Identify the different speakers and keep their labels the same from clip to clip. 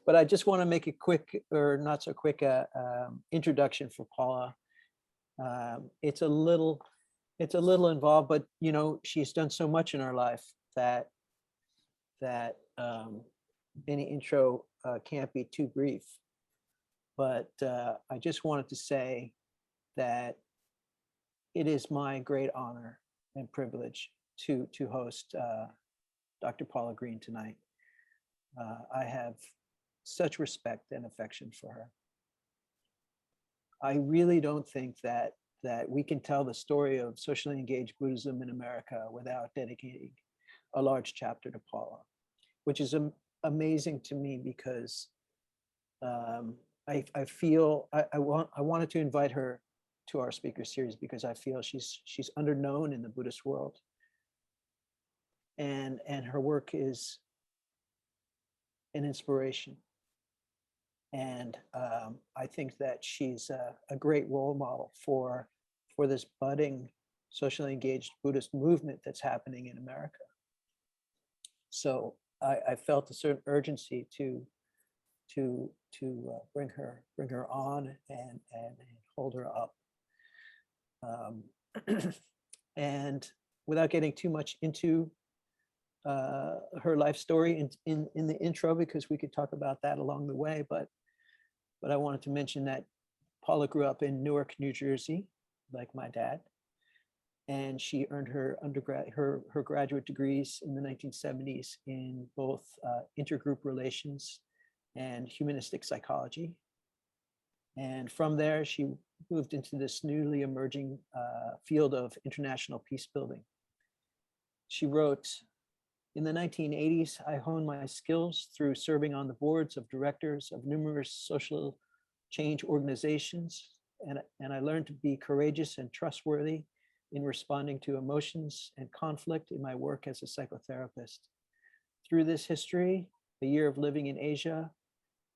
Speaker 1: But I just want to make a quick, or not so quick, introduction for Paula. It's a little involved, but you know, she's done so much in her life that any intro can't be too brief. But I just wanted to say that it is my great honor and privilege to host Dr. Paula Green tonight. I have such respect and affection for her. I really don't think that we can tell the story of socially engaged Buddhism in America without dedicating a large chapter to Paula, which is amazing to me because I feel I wanted to invite her to our speaker series because I feel she's underknown in the Buddhist world, and her work is an inspiration. And I think that she's a great role model for this budding socially engaged Buddhist movement that's happening in America. So I felt a certain urgency to bring her on and hold her up. And without getting too much into her life story in the intro, because we could talk about that along the way, but I wanted to mention that Paula grew up in Newark, New Jersey, like my dad, and she earned her her graduate degrees in the 1970s in both intergroup relations and humanistic psychology. And from there, she moved into this newly emerging field of international peace building. She wrote, "In the 1980s, I honed my skills through serving on the boards of directors of numerous social change organizations, and I learned to be courageous and trustworthy in responding to emotions and conflict in my work as a psychotherapist. Through this history, a year of living in Asia,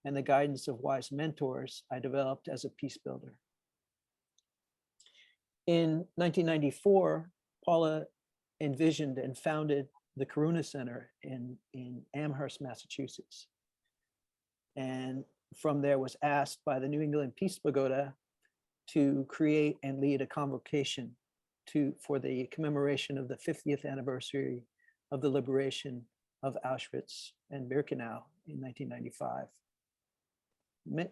Speaker 1: and the guidance of wise mentors, I developed as a peace builder." In 1994, Paula envisioned and founded the Karuna Center in Amherst, Massachusetts. And from there was asked by the New England Peace Pagoda to create and lead a convocation for the commemoration of the 50th anniversary of the liberation of Auschwitz and Birkenau in 1995.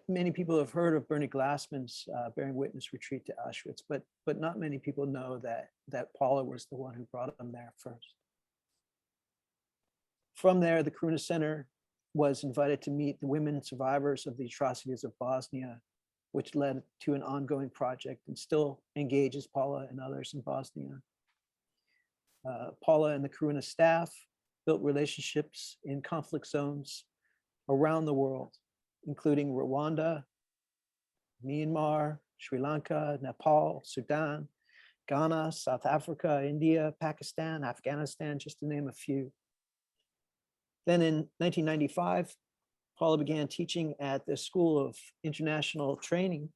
Speaker 1: Many people have heard of Bernie Glassman's Bearing Witness retreat to Auschwitz, but not many people know that Paula was the one who brought them there first. From there, the Karuna Center was invited to meet the women survivors of the atrocities of Bosnia, which led to an ongoing project and still engages Paula and others in Bosnia. Paula and the Karuna staff built relationships in conflict zones around the world, including Rwanda, Myanmar, Sri Lanka, Nepal, Sudan, Ghana, South Africa, India, Pakistan, Afghanistan, just to name a few. Then in 1995, Paula began teaching at the School of International Training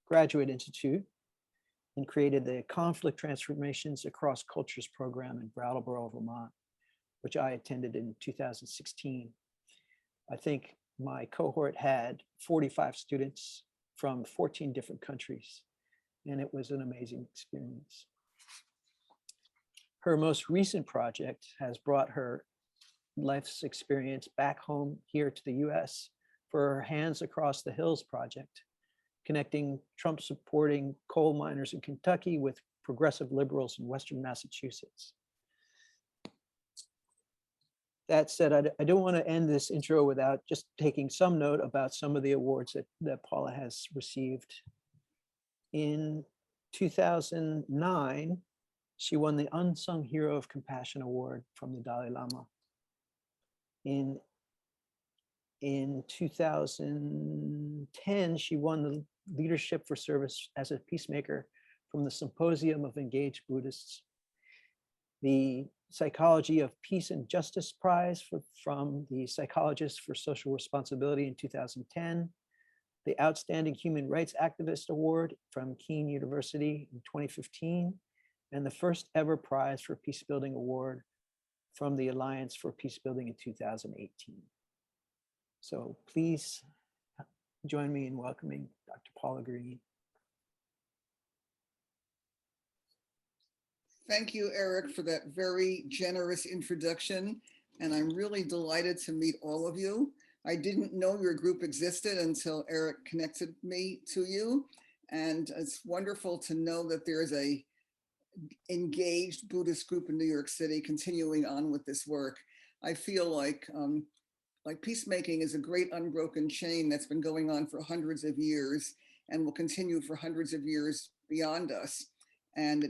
Speaker 1: Graduate Institute and created the Conflict Transformations Across Cultures program in Brattleboro, Vermont, which I attended in 2016. I think my cohort had 45 students from 14 different countries, and it was an amazing experience. Her most recent project has brought her life's experience back home here to the US for her Hands Across the Hills project, connecting Trump-supporting coal miners in Kentucky with progressive liberals in Western Massachusetts. That said, I don't want to end this intro without just taking some note about some of the awards that Paula has received. In 2009, she won the Unsung Hero of Compassion Award from the Dalai Lama. In 2010, she won the Leadership for Service as a Peacemaker from the Symposium of Engaged Buddhists, the Psychology of Peace and Justice Prize from the Psychologists for Social Responsibility in 2010, the Outstanding Human Rights Activist Award from Keene University in 2015, and the first ever prize for Peacebuilding Award from the Alliance for Peacebuilding in 2018. So please join me in welcoming Dr. Paula Green.
Speaker 2: Thank you, Eric, for that very generous introduction. And I'm really delighted to meet all of you. I didn't know your group existed until Eric connected me to you. And it's wonderful to know that there's a engaged Buddhist group in New York City continuing on with this work. I feel like peacemaking is a great unbroken chain that's been going on for hundreds of years and will continue for hundreds of years beyond us. And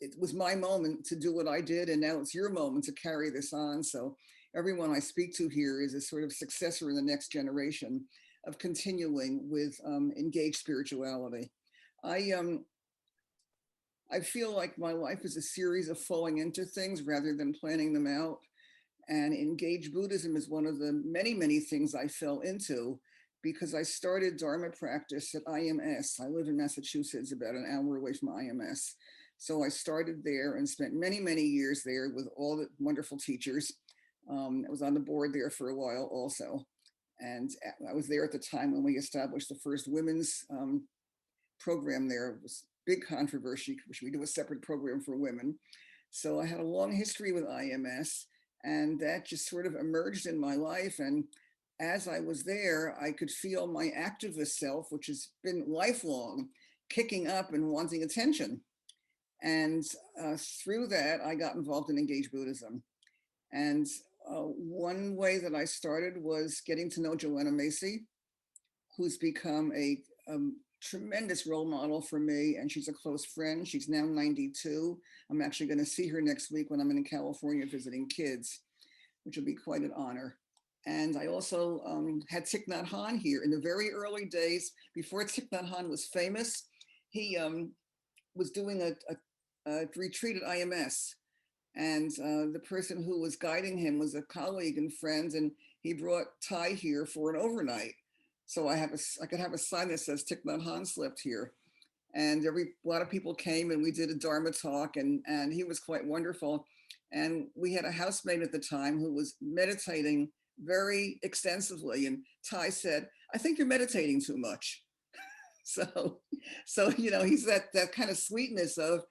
Speaker 2: it was my moment to do what I did, and now it's your moment to carry this on. So everyone I speak to here is a sort of successor in the next generation of continuing with engaged spirituality. I feel like my life is a series of falling into things rather than planning them out. And engaged Buddhism is one of the many, many things I fell into because I started Dharma practice at IMS. I live in Massachusetts, about an hour away from IMS. So I started there and spent many, many years there with all the wonderful teachers. I was on the board there for a while also. And I was there at the time when we established the first women's program there. It was big controversy. Should we do a separate program for women? So I had a long history with IMS, and that just sort of emerged in my life. And as I was there, I could feel my activist self, which has been lifelong, kicking up and wanting attention. And through that, I got involved in Engaged Buddhism. And one way that I started was getting to know Joanna Macy, who's become a tremendous role model for me, and she's a close friend. She's now 92. I'm actually going to see her next week when I'm in California visiting kids, which will be quite an honor. And I also had Thich Nhat Hanh here in the very early days, before Thich Nhat Hanh was famous. He was doing a retreat at IMS, and the person who was guiding him was a colleague and friend, and he brought Thai here for an overnight. So I could have a sign that says Thich Nhat Hanh slept here. And a lot of people came and we did a Dharma talk, and he was quite wonderful. And we had a housemate at the time who was meditating very extensively. And Thai said, "I think you're meditating too much." So you know, he's that kind of sweetness of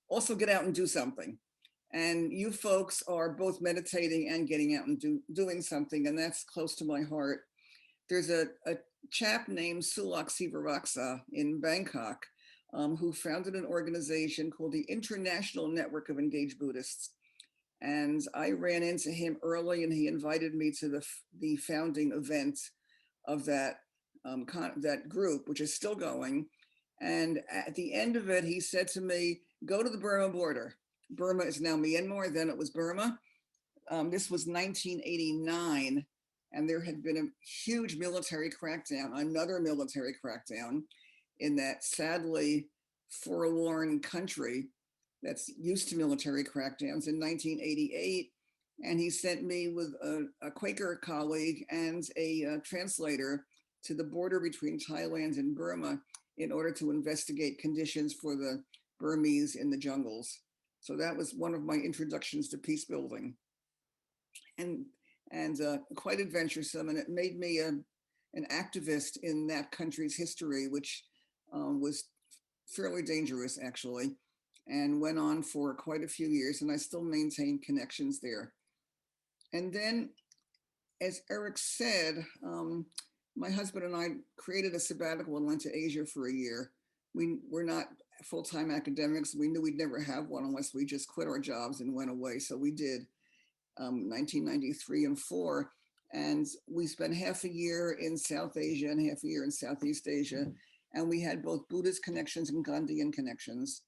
Speaker 2: also get out and do something. And you folks are both meditating and getting out and doing something. And that's close to my heart. There's a chap named Sulak Sivaraksa in Bangkok who founded an organization called the International Network of Engaged Buddhists. And I ran into him early, and he invited me to the founding event of that group, which is still going. And at the end of it, he said to me, "Go to the Burma border." Burma is now Myanmar, then it was Burma. This was 1989. And there had been a huge military crackdown, another military crackdown in that sadly forlorn country that's used to military crackdowns in 1988. And he sent me with a Quaker colleague and a translator to the border between Thailand and Burma in order to investigate conditions for the Burmese in the jungles. So that was one of my introductions to peace building. And quite adventuresome, and it made me an activist in that country's history, which was fairly dangerous actually, and went on for quite a few years, and I still maintain connections there. And then, as Eric said, my husband and I created a sabbatical and went to Asia for a year. We were not full-time academics. We knew we'd never have one unless we just quit our jobs and went away, so we did. 1993 and 4, and we spent half a year in South Asia and half a year in Southeast Asia, and we had both Buddhist connections and Gandhian connections.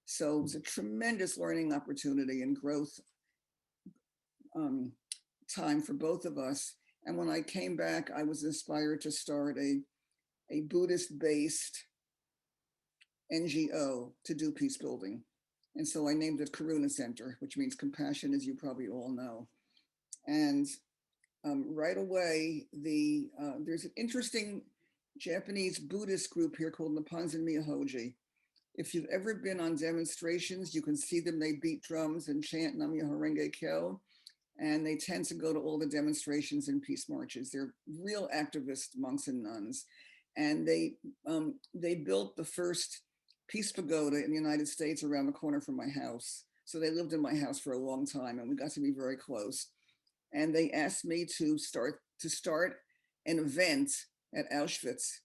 Speaker 2: So it was a tremendous learning opportunity and growth time for both of us. And when I came back, I was inspired to start a Buddhist-based NGO to do peace building. And so I named it Karuna Center, which means compassion, as you probably all know. And right away, there's an interesting Japanese Buddhist group here called Nippon Myohoji. If you've ever been on demonstrations, you can see them. They beat drums and chant Nam-myoho Renge Kyo. and they tend to go to all the demonstrations and peace marches. They're real activist monks and nuns. And they built the first peace pagoda in the United States around the corner from my house. So they lived in my house for a long time, and we got to be very close. And they asked me to start an event at Auschwitz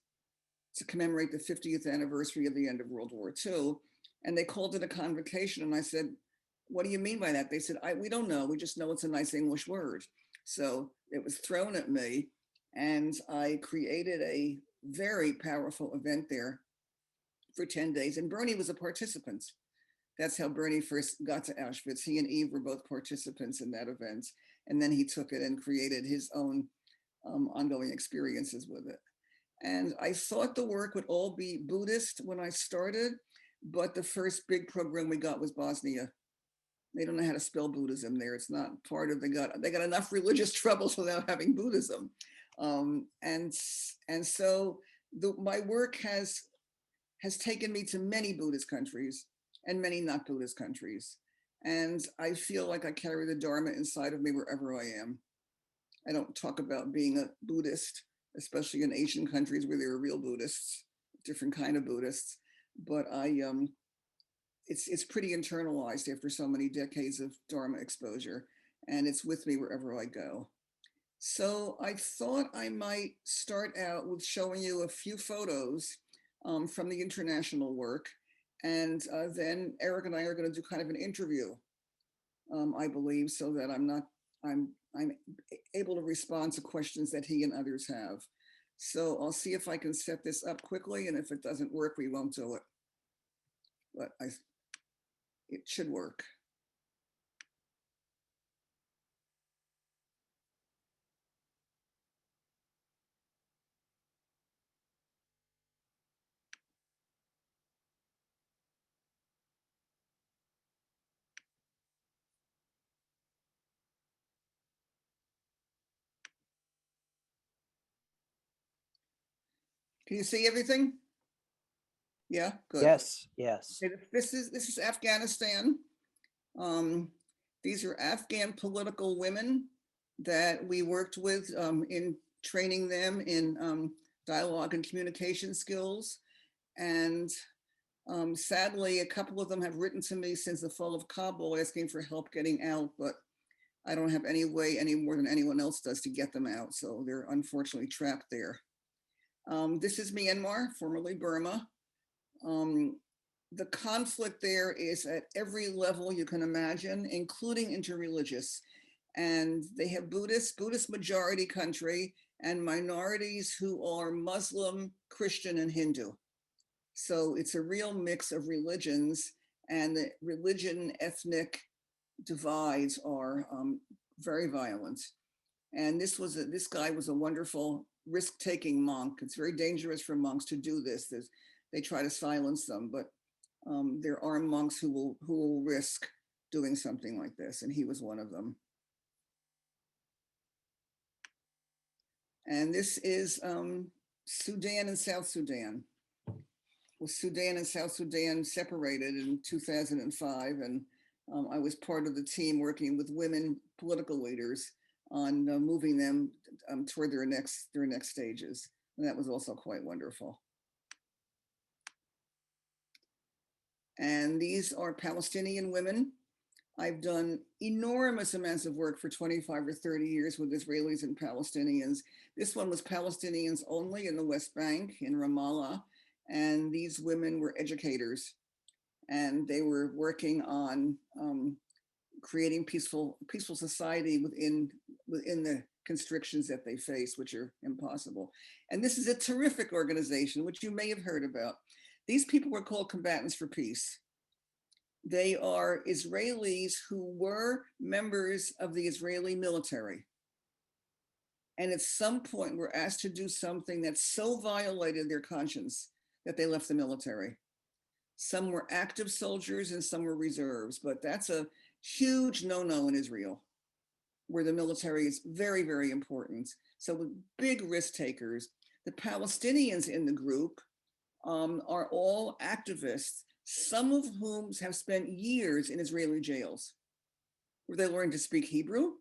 Speaker 2: to commemorate the 50th anniversary of the end of World War II. And they called it a convocation. And I said, what do you mean by that? They said, we don't know. We just know it's a nice English word. So it was thrown at me, and I created a very powerful event there for 10 days. And Bernie was a participant. That's how Bernie first got to Auschwitz. He and Eve were both participants in that event. And then he took it and created his own ongoing experiences with it. And I thought the work would all be Buddhist when I started, but the first big program we got was Bosnia. They don't know how to spell Buddhism there. It's not part of, they got enough religious troubles without having Buddhism. And so my work has taken me to many Buddhist countries and many not Buddhist countries. And I feel like I carry the Dharma inside of me wherever I am. I don't talk about being a Buddhist, especially in Asian countries where there are real Buddhists, different kind of Buddhists. But it's pretty internalized after so many decades of Dharma exposure, and it's with me wherever I go. So I thought I might start out with showing you a few photos from the international work. And then Eric and I are going to do kind of an interview, I believe, so that I'm able to respond to questions that he and others have. So I'll see if I can set this up quickly, and if it doesn't work, we won't do it. But it should work. Can you see everything? Yeah, good.
Speaker 1: Yes, yes.
Speaker 2: This is Afghanistan. These are Afghan political women that we worked with in training them in dialogue and communication skills. And sadly, a couple of them have written to me since the fall of Kabul asking for help getting out, but I don't have any way any more than anyone else does to get them out. So they're unfortunately trapped there. This is Myanmar, formerly Burma. The conflict there is at every level you can imagine, including interreligious. And they have Buddhist majority country, and minorities who are Muslim, Christian, and Hindu. So it's a real mix of religions, and the religion ethnic divides are very violent. And this guy was a wonderful risk-taking monk. It's very dangerous for monks to do this. They try to silence them, but there are monks who will risk doing something like this, and he was one of them. And this is Sudan and South Sudan. Well, Sudan and South Sudan separated in 2005, and I was part of the team working with women political leaders on moving them toward their next stages. And that was also quite wonderful. And these are Palestinian women. I've done enormous amounts of work for 25 or 30 years with Israelis and Palestinians. This one was Palestinians only in the West Bank, in Ramallah. And these women were educators, and they were working on creating peaceful society within the constrictions that they face, which are impossible. And this is a terrific organization, which you may have heard about. These people were called Combatants for Peace. They are Israelis who were members of the Israeli military, and at some point were asked to do something that so violated their conscience that they left the military. Some were active soldiers and some were reserves, but that's a huge no-no in Israel, where the military is very, very important. So with big risk takers. The Palestinians in the group are all activists, some of whom have spent years in Israeli jails, where they learned to speak Hebrew,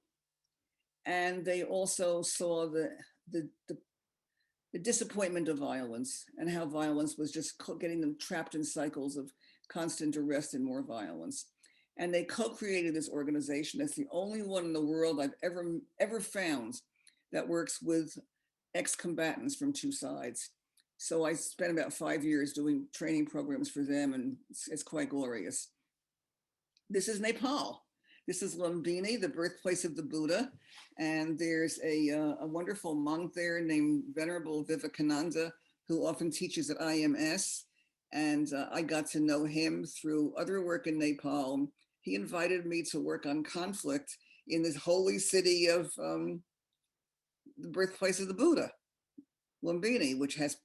Speaker 2: And they also saw the disappointment of violence and how violence was just getting them trapped in cycles of constant arrest and more violence. And they co-created this organization. It's the only one in the world I've ever found that works with ex-combatants from two sides. So I spent about 5 years doing training programs for them, and it's quite glorious. This is Nepal. This is Lumbini, the birthplace of the Buddha. And there's a wonderful monk there named Venerable Vivekananda, who often teaches at IMS. And I got to know him through other work in Nepal. He invited me to work on conflict in this holy city of the birthplace of the Buddha, Lumbini, which has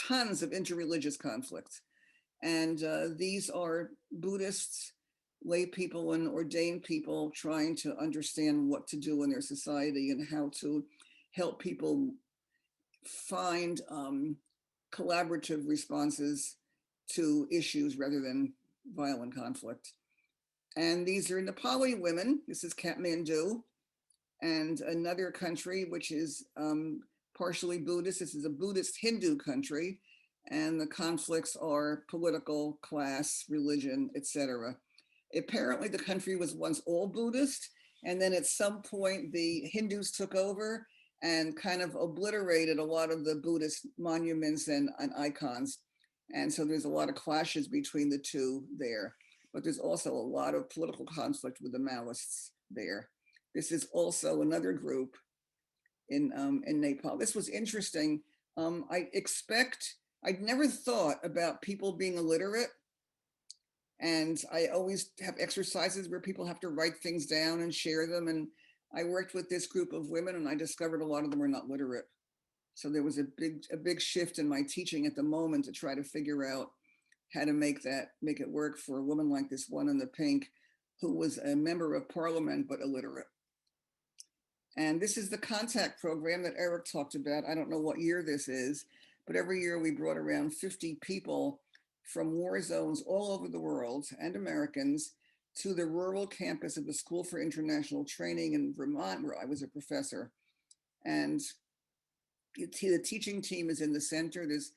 Speaker 2: tons of interreligious conflict. And these are Buddhists, lay people and ordained people trying to understand what to do in their society and how to help people find collaborative responses to issues rather than violent conflict. And these are Nepali women. This is Kathmandu, and another country which is partially Buddhist. This is a Buddhist Hindu country, and the conflicts are political, class, religion, etc. Apparently the country was once all Buddhist, and then at some point the Hindus took over and kind of obliterated a lot of the Buddhist monuments and icons. And so there's a lot of clashes between the two there, but there's also a lot of political conflict with the Maoists there. This is also another group in Nepal. This was interesting. I'd never thought about people being illiterate. And I always have exercises where people have to write things down and share them. And I worked with this group of women, and I discovered a lot of them were not literate. So there was a big shift in my teaching at the moment to try to figure out how to make it work for a woman like this one in the pink, who was a member of parliament but illiterate. And this is the contact program that Eric talked about. I don't know what year this is, but every year we brought around 50 people from war zones all over the world and Americans to the rural campus of the School for International Training in Vermont, where I was a professor. And the teaching team is in the center. There's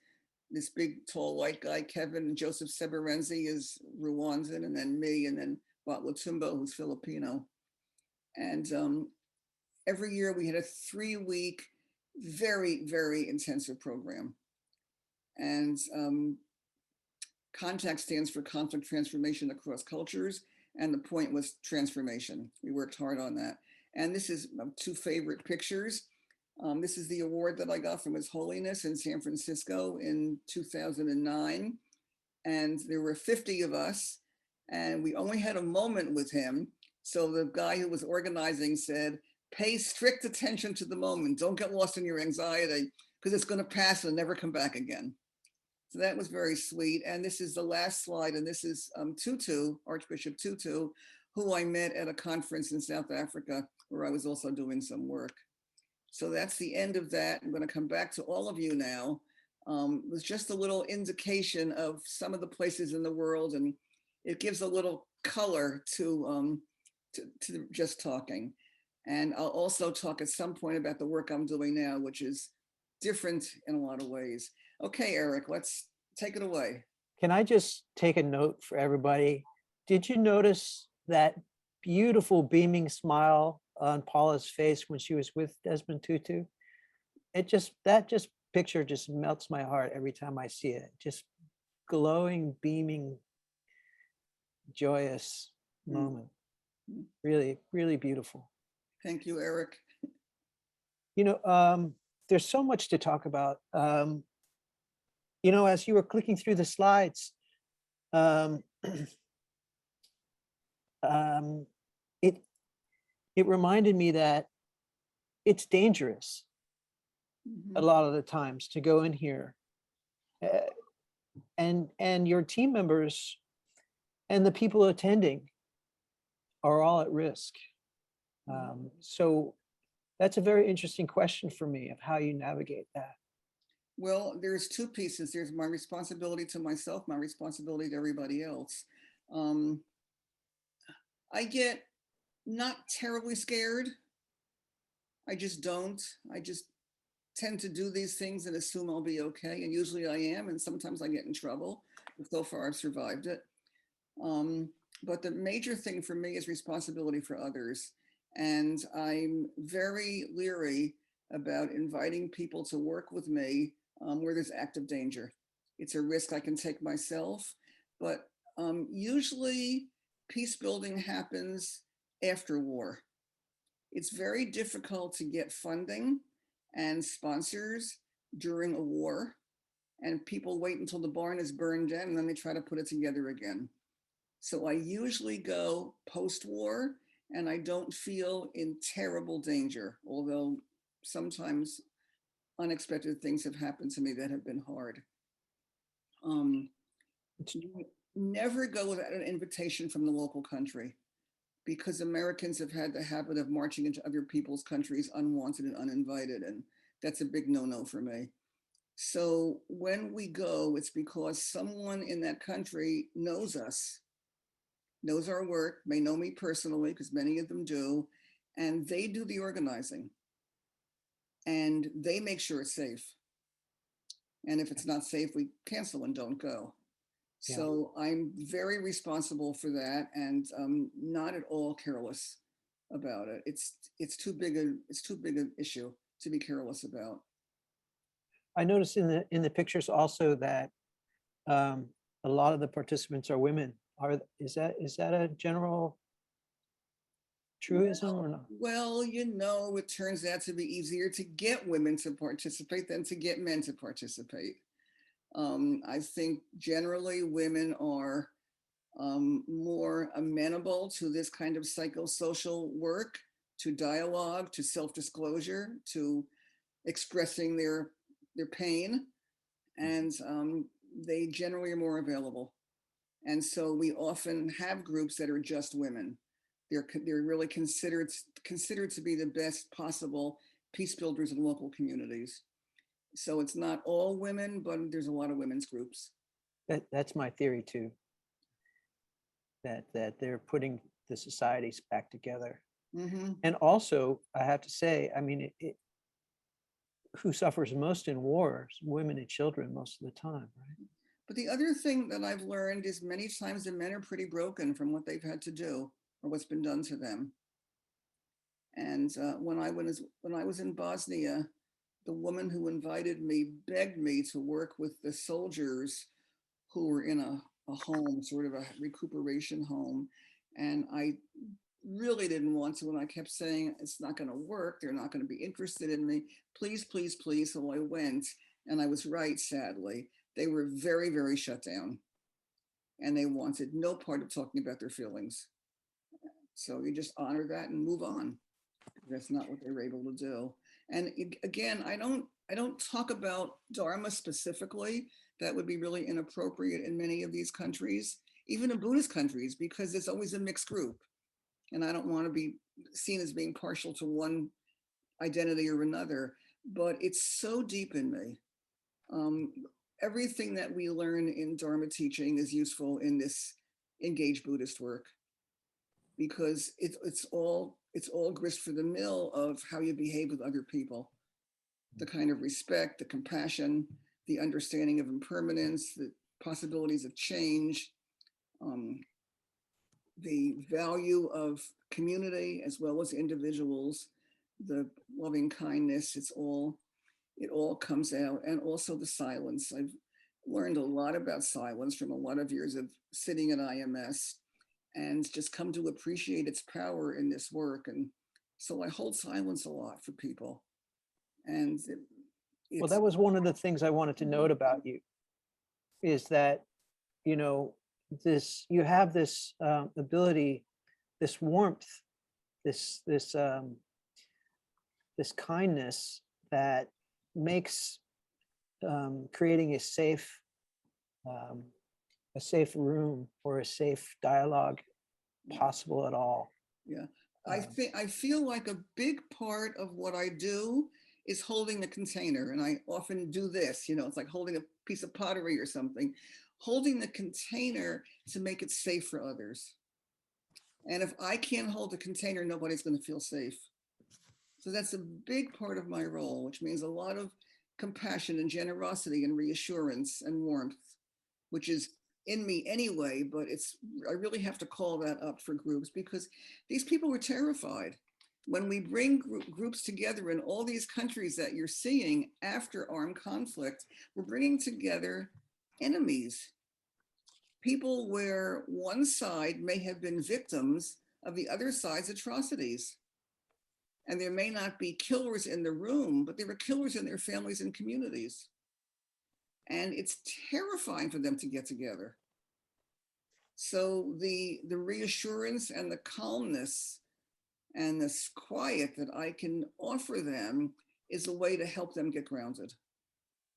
Speaker 2: this big, tall, white guy, Kevin, and Joseph Seberenzi is Rwandan, and then me, and then Batlatumbo, who's Filipino. And every year we had a 3-week, very, very intensive program. And CONTACT stands for Conflict Transformation Across Cultures. And the point was transformation. We worked hard on that. And this is my 2 favorite pictures. This is the award that I got from His Holiness in San Francisco in 2009. And there were 50 of us, and we only had a moment with him. So the guy who was organizing said, pay strict attention to the moment. Don't get lost in your anxiety, because it's going to pass and never come back again. So that was very sweet. And this is the last slide. And this is Tutu, Archbishop Tutu, who I met at a conference in South Africa, where I was also doing some work. So that's the end of that. I'm going to come back to all of you now. It was just a little indication of some of the places in the world, and it gives a little color to just talking. And I'll also talk at some point about the work I'm doing now, which is different in a lot of ways. Okay, Eric, let's take it away.
Speaker 1: Can I just take a note for everybody? Did you notice that beautiful beaming smile on Paula's face when she was with Desmond Tutu? That picture just melts my heart every time I see it. Just glowing, beaming, joyous moment. Really, really beautiful.
Speaker 2: Thank you, Eric.
Speaker 1: You know, there's so much to talk about. You know, as you were clicking through the slides, it reminded me that it's dangerous a lot of the times to go in here, and your team members and the people attending are all at risk. So that's a very interesting question for me of how you navigate that.
Speaker 2: Well, there's 2 pieces. There's my responsibility to myself, my responsibility to everybody else. I get not terribly scared, I just don't. I just tend to do these things and assume I'll be okay. And usually I am, and sometimes I get in trouble. But so far I've survived it. But the major thing for me is responsibility for others. And I'm very leery about inviting people to work with me where there's active danger. It's a risk I can take myself, but usually peace building happens after war. It's very difficult to get funding and sponsors during a war, and people wait until the barn is burned in and then they try to put it together again. So I usually go post-war, and I don't feel in terrible danger, although sometimes unexpected things have happened to me that have been hard. Never go without an invitation from the local country, because Americans have had the habit of marching into other people's countries unwanted and uninvited, and that's a big no-no for me. So when we go, it's because someone in that country knows us, knows our work, may know me personally, because many of them do, and they do the organizing. And they make sure it's safe. And if it's not safe, we cancel and don't go.
Speaker 1: Yeah.
Speaker 2: So I'm very responsible for that, and not at all careless about it. It's too big an issue to be careless about.
Speaker 1: I noticed in the pictures also that a lot of the participants are women. Is that a general truism or not?
Speaker 2: Well, it turns out to be easier to get women to participate than to get men to participate. I think generally women are more amenable to this kind of psychosocial work, to dialogue, to self-disclosure, to expressing their pain, and they generally are more available. And so we often have groups that are just women. They're really considered to be the best possible peace builders in local communities. So it's not all women, but there's a lot of women's groups.
Speaker 1: That's my theory too. That they're putting the societies back together.
Speaker 2: Mm-hmm.
Speaker 1: And also, I have to say, I mean, who suffers most in war is women and children most of the time, right?
Speaker 2: But the other thing that I've learned is many times the men are pretty broken from what they've had to do or what's been done to them. And when I was in Bosnia, the woman who invited me begged me to work with the soldiers who were in a home, sort of a recuperation home. And I really didn't want to, and I kept saying, it's not going to work. They're not going to be interested in me. Please, please, please. So I went, and I was right, sadly. They were very, very shut down, and they wanted no part of talking about their feelings. So you just honor that and move on. That's not what they were able to do. And again, I don't talk about Dharma specifically. That would be really inappropriate in many of these countries, even in Buddhist countries, because there's always a mixed group. And I don't want to be seen as being partial to one identity or another, but it's so deep in me. Everything that we learn in Dharma teaching is useful in this engaged Buddhist work, because it's all grist for the mill of how you behave with other people. The kind of respect, the compassion, the understanding of impermanence, the possibilities of change, the value of community as well as individuals, the loving kindness, it all comes out. And also the silence. I've learned a lot about silence from a lot of years of sitting at IMS, and just come to appreciate its power in this work. And so I hold silence a lot for people. And
Speaker 1: well, that was one of the things I wanted to note about you, is that, you have this ability, this warmth, this kindness that makes creating a safe room or a safe dialogue possible at all.
Speaker 2: Yeah, I feel like a big part of what I do is holding the container, and I often do this. It's like holding a piece of pottery or something, holding the container to make it safe for others. And if I can't hold the container, nobody's going to feel safe. So that's a big part of my role, which means a lot of compassion and generosity and reassurance and warmth, which is in me anyway, but I really have to call that up for groups because these people were terrified. When we bring groups together in all these countries that you're seeing after armed conflict, we're bringing together enemies, people where one side may have been victims of the other side's atrocities. And there may not be killers in the room, but there were killers in their families and communities. And it's terrifying for them to get together. So the reassurance and the calmness and this quiet that I can offer them is a way to help them get grounded.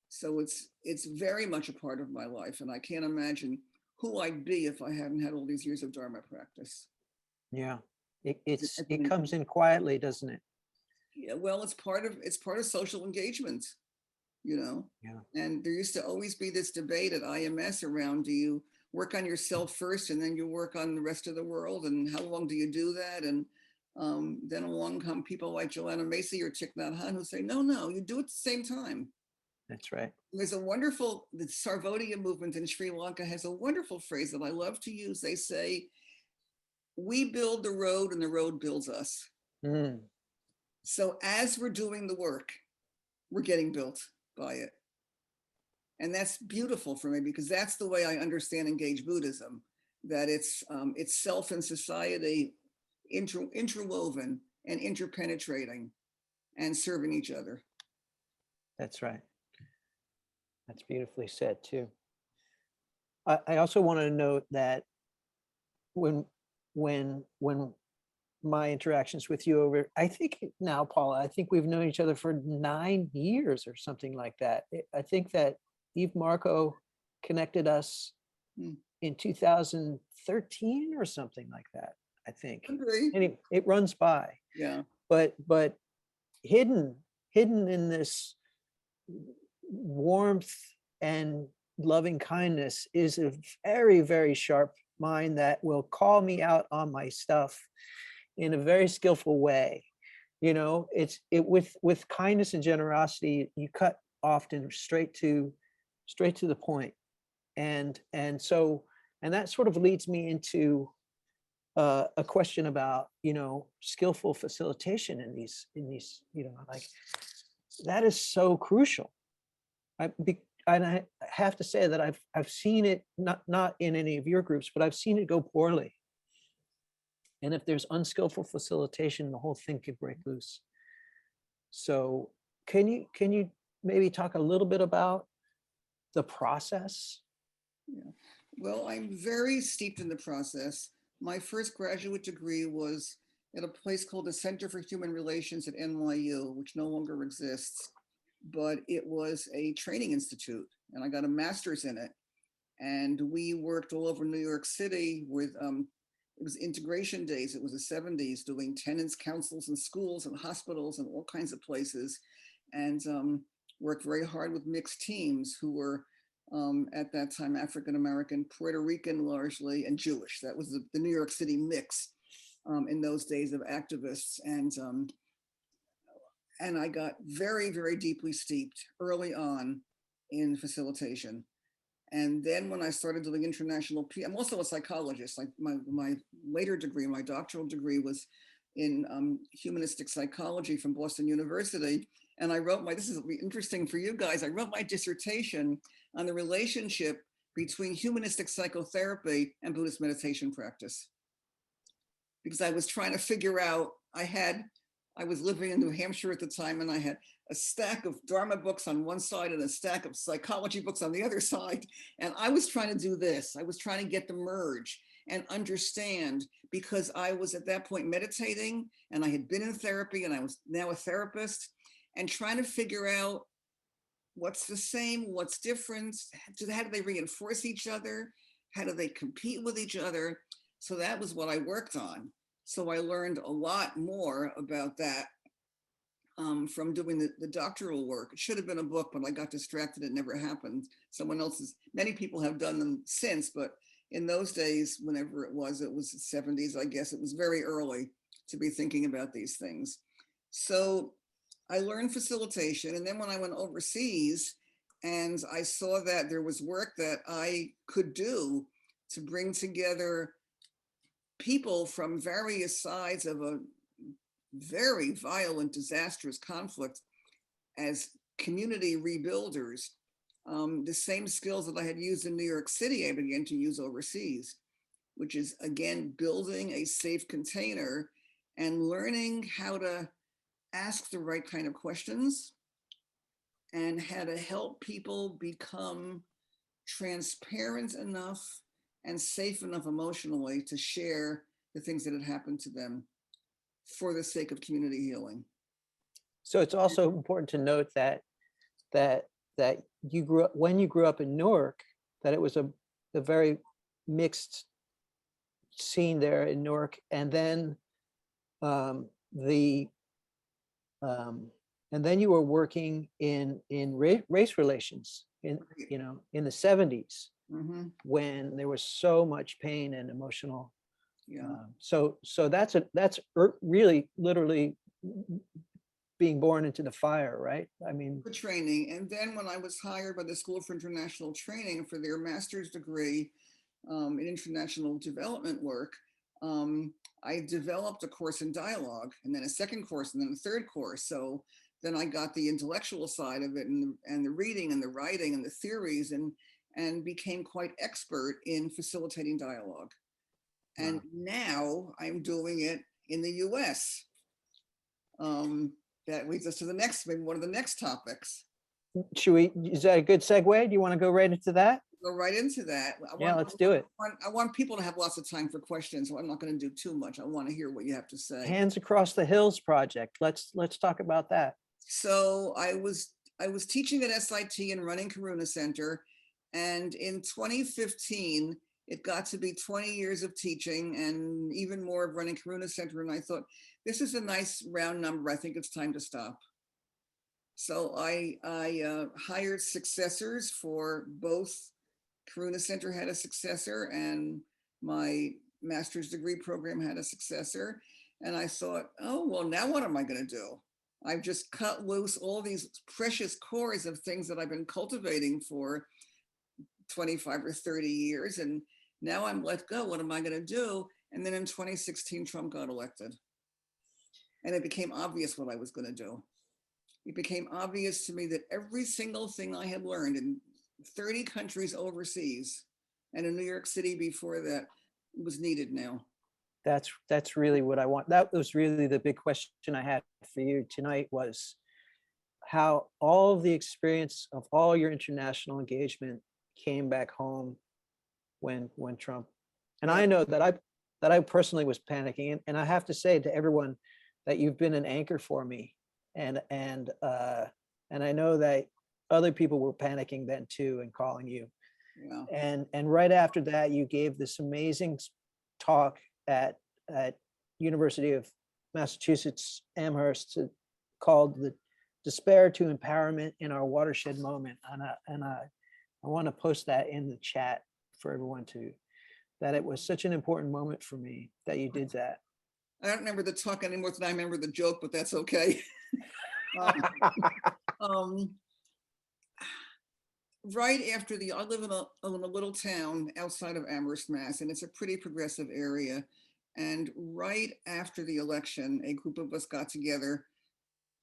Speaker 2: So it's very much a part of my life. And I can't imagine who I'd be if I hadn't had all these years of Dharma practice.
Speaker 1: Yeah, it comes in quietly, doesn't it?
Speaker 2: Yeah, well, it's part of social engagement, you know.
Speaker 1: Yeah.
Speaker 2: And there used to always be this debate at IMS around, do you work on yourself first and then you work on the rest of the world, and how long do you do that? And then along come people like Joanna Macy or Thich Nhat Hanh who say, no, you do it at the same time.
Speaker 1: That's right.
Speaker 2: There's the Sarvodaya movement in Sri Lanka has a wonderful phrase that I love to use. They say, we build the road and the road builds us.
Speaker 1: Mm.
Speaker 2: So as we're doing the work, we're getting built by it. And that's beautiful for me because that's the way I understand Engaged Buddhism, that it's self and society interwoven and interpenetrating and serving each other.
Speaker 1: That's right. That's beautifully said too. I also want to note that when my interactions with you over, I think now, Paula, I think we've known each other for 9 years or something like that. I think that Eve Marco connected us in 2013 or something like that, I think. And it runs by.
Speaker 2: Yeah.
Speaker 1: But hidden in this warmth and loving kindness is a very, very sharp mind that will call me out on my stuff in a very skillful way. You know, with kindness and generosity, you cut often straight to the point. And that sort of leads me into a question about, you know, skillful facilitation in these, you know, like that is so crucial. And I have to say that I've seen it not in any of your groups, but I've seen it go poorly. And if there's unskillful facilitation, the whole thing could break loose. So can you maybe talk a little bit about the process?
Speaker 2: Yeah. Well, I'm very steeped in the process. My first graduate degree was at a place called the Center for Human Relations at NYU, which no longer exists, but it was a training institute, and I got a master's in it. And we worked all over New York City with, it was integration days. It was the 70s, doing tenants councils in schools and hospitals and all kinds of places, and worked very hard with mixed teams who were at that time African-American, Puerto Rican largely, and Jewish. That was the New York City mix in those days of activists. And I got very, very deeply steeped early on in facilitation. And then when I started doing international peace, I'm also a psychologist. Like my later degree, my doctoral degree was in humanistic psychology from Boston University. And I wrote this is interesting for you guys, I wrote my dissertation on the relationship between humanistic psychotherapy and Buddhist meditation practice. Because I was trying to figure out, I was living in New Hampshire at the time, and I had a stack of Dharma books on one side and a stack of psychology books on the other side. And I was trying to do this. I was trying to get the merge and understand, because I was at that point meditating and I had been in therapy and I was now a therapist, and trying to figure out what's the same, what's different, how do they reinforce each other? How do they compete with each other? So that was what I worked on. So I learned a lot more about that from doing the doctoral work. It should have been a book, but I got distracted. It never happened. Many people have done them since, but in those days, whenever it was the 70s, I guess it was very early to be thinking about these things. So I learned facilitation. And then when I went overseas and I saw that there was work that I could do to bring together people from various sides of a very violent, disastrous conflict as community rebuilders, the same skills that I had used in New York City, I began to use overseas, which is, again, building a safe container and learning how to ask the right kind of questions and how to help people become transparent enough and safe enough emotionally to share the things that had happened to them for the sake of community healing.
Speaker 1: So it's also important to note that you grew up, when you grew up in Newark, that it was a very mixed scene there in Newark, and then and then you were working in race relations in in the 70s, when there was so much pain and emotional. So that's really literally being born into the fire, right? I mean,
Speaker 2: for training. And then when I was hired by the School for International Training for their master's degree in international development work, I developed a course in dialogue, and then a second course, and then a third course. So then I got the intellectual side of it, and the reading and the writing and the theories, and became quite expert in facilitating dialogue. And
Speaker 1: wow.
Speaker 2: now I'm doing it in the US. That leads us to the next, maybe one of the next topics.
Speaker 1: Is that a good segue? Do you want to go right into that?
Speaker 2: Go right into that.
Speaker 1: Let's do it.
Speaker 2: I want people to have lots of time for questions, so I'm not going to do too much. I want to hear what you have to say.
Speaker 1: Hands Across the Hills project. Let's talk about that.
Speaker 2: So I was teaching at SIT and running Karuna Center, and in 2015, it got to be 20 years of teaching and even more of running Karuna Center, and I thought, this is a nice round number. I think it's time to stop. So I hired successors for both. Karuna Center had a successor, and my master's degree program had a successor. And I thought, oh, well, now what am I going to do? I've just cut loose all these precious cores of things that I've been cultivating for 25 or 30 years. And now I'm let go. What am I going to do? And then in 2016, Trump got elected. And it became obvious what I was going to do. It became obvious to me that every single thing I had learned in 30 countries overseas and in New York City before that was needed now.
Speaker 1: That's really what I want. That was really the big question I had for you tonight, was how all of the experience of all your international engagement came back home when Trump. And I know that I personally was panicking, and I have to say to everyone that you've been an anchor for me, and I know that other people were panicking then too and calling you. And right after that, you gave this amazing talk at University of Massachusetts Amherst called "The Despair to Empowerment in Our Watershed Moment," and I want to post that in the chat for everyone to, that it was such an important moment for me that you did that.
Speaker 2: I don't remember the talk anymore than I remember the joke, but that's okay. Right after I live in a little town outside of Amherst, Mass, and it's a pretty progressive area. And right after the election, a group of us got together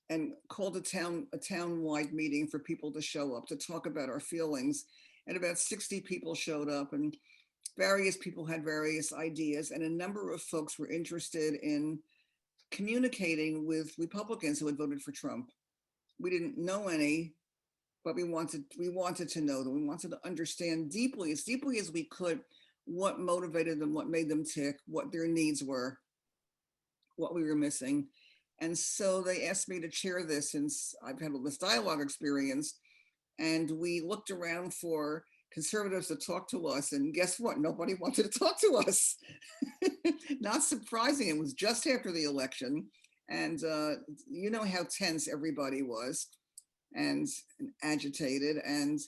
Speaker 2: and called a town-wide meeting for people to show up to talk about our feelings. And about 60 people showed up, and various people had various ideas, and a number of folks were interested in communicating with Republicans who had voted for Trump. We didn't know any, but we wanted to know them. We wanted to understand deeply as we could, what motivated them, what made them tick, what their needs were, what we were missing. And so they asked me to chair this, since I've had all this dialogue experience. And we looked around for conservatives to talk to us, and guess what? Nobody wanted to talk to us. Not surprising. It was just after the election, and you know how tense everybody was and agitated. And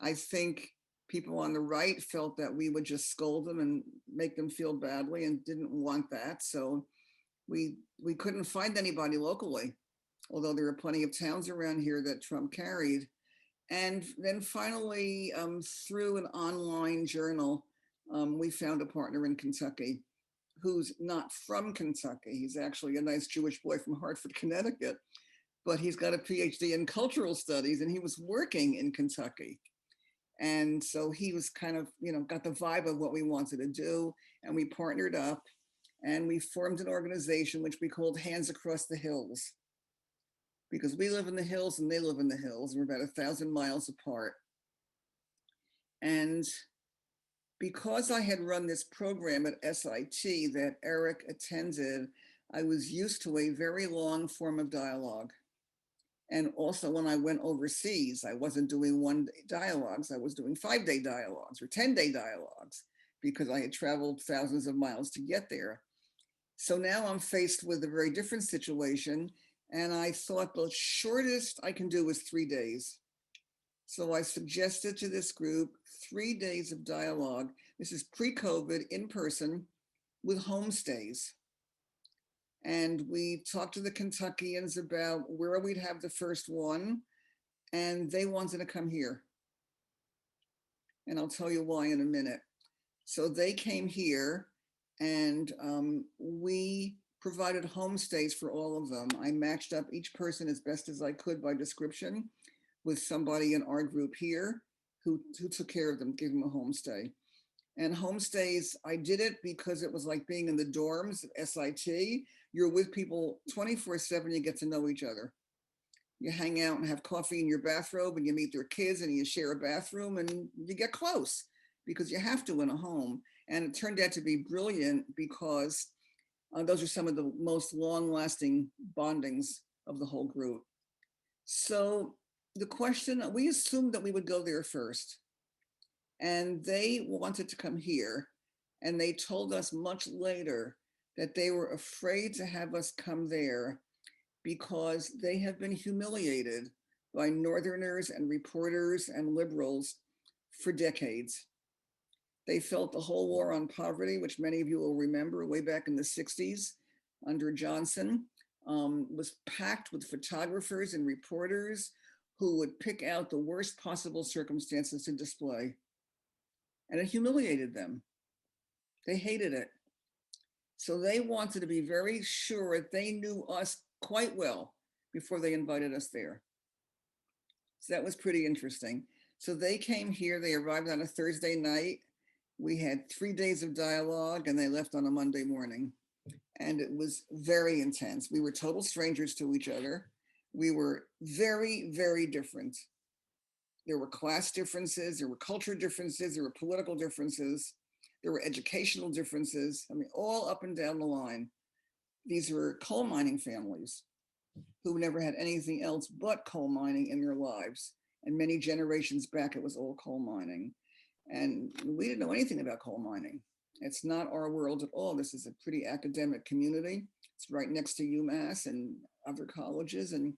Speaker 2: I think people on the right felt that we would just scold them and make them feel badly, and didn't want that. So we couldn't find anybody locally. although there are plenty of towns around here that Trump carried. And then finally, through an online journal, we found a partner in Kentucky who's not from Kentucky. He's actually a nice Jewish boy from Hartford, Connecticut, but he's got a PhD in cultural studies and he was working in Kentucky. And so he was kind of, got the vibe of what we wanted to do. And we partnered up and we formed an organization which we called Hands Across the Hills, because we live in the hills and they live in the hills. We're about 1,000 miles apart. And because I had run this program at SIT that Eric attended, I was used to a very long form of dialogue. And also when I went overseas, I wasn't doing 1-day dialogues, I was doing 5-day dialogues or 10-day dialogues because I had traveled thousands of miles to get there. So now I'm faced with a very different situation. And I thought the shortest I can do is 3 days. So I suggested to this group 3 days of dialogue. This is pre-COVID, in person, with homestays. And we talked to the Kentuckians about where we'd have the first one, and they wanted to come here. And I'll tell you why in a minute. So they came here, and we provided homestays for all of them. I matched up each person as best as I could by description with somebody in our group here who took care of them, gave them a homestay. And homestays, I did it because it was like being in the dorms at SIT. You're with people 24/7, you get to know each other. You hang out and have coffee in your bathrobe and you meet their kids and you share a bathroom and you get close because you have to in a home. And it turned out to be brilliant because those are some of the most long-lasting bondings of the whole group. So the question, we assumed that we would go there first. And they wanted to come here. And they told us much later that they were afraid to have us come there because they have been humiliated by Northerners and reporters and liberals for decades. They felt the whole war on poverty, which many of you will remember way back in the 60s under Johnson, was packed with photographers and reporters who would pick out the worst possible circumstances to display. And it humiliated them. They hated it. So they wanted to be very sure they knew us quite well before they invited us there. So that was pretty interesting. So they came here, they arrived on a Thursday night. We had 3 days of dialogue and they left on a Monday morning. And it was very intense. We were total strangers to each other. We were very, very different. There were class differences, there were culture differences, there were political differences, there were educational differences. I mean, all up and down the line. These were coal mining families who never had anything else but coal mining in their lives. And many generations back, it was all coal mining. And we didn't know anything about coal mining. It's not our world at all. This is a pretty academic community. It's right next to UMass and other colleges, and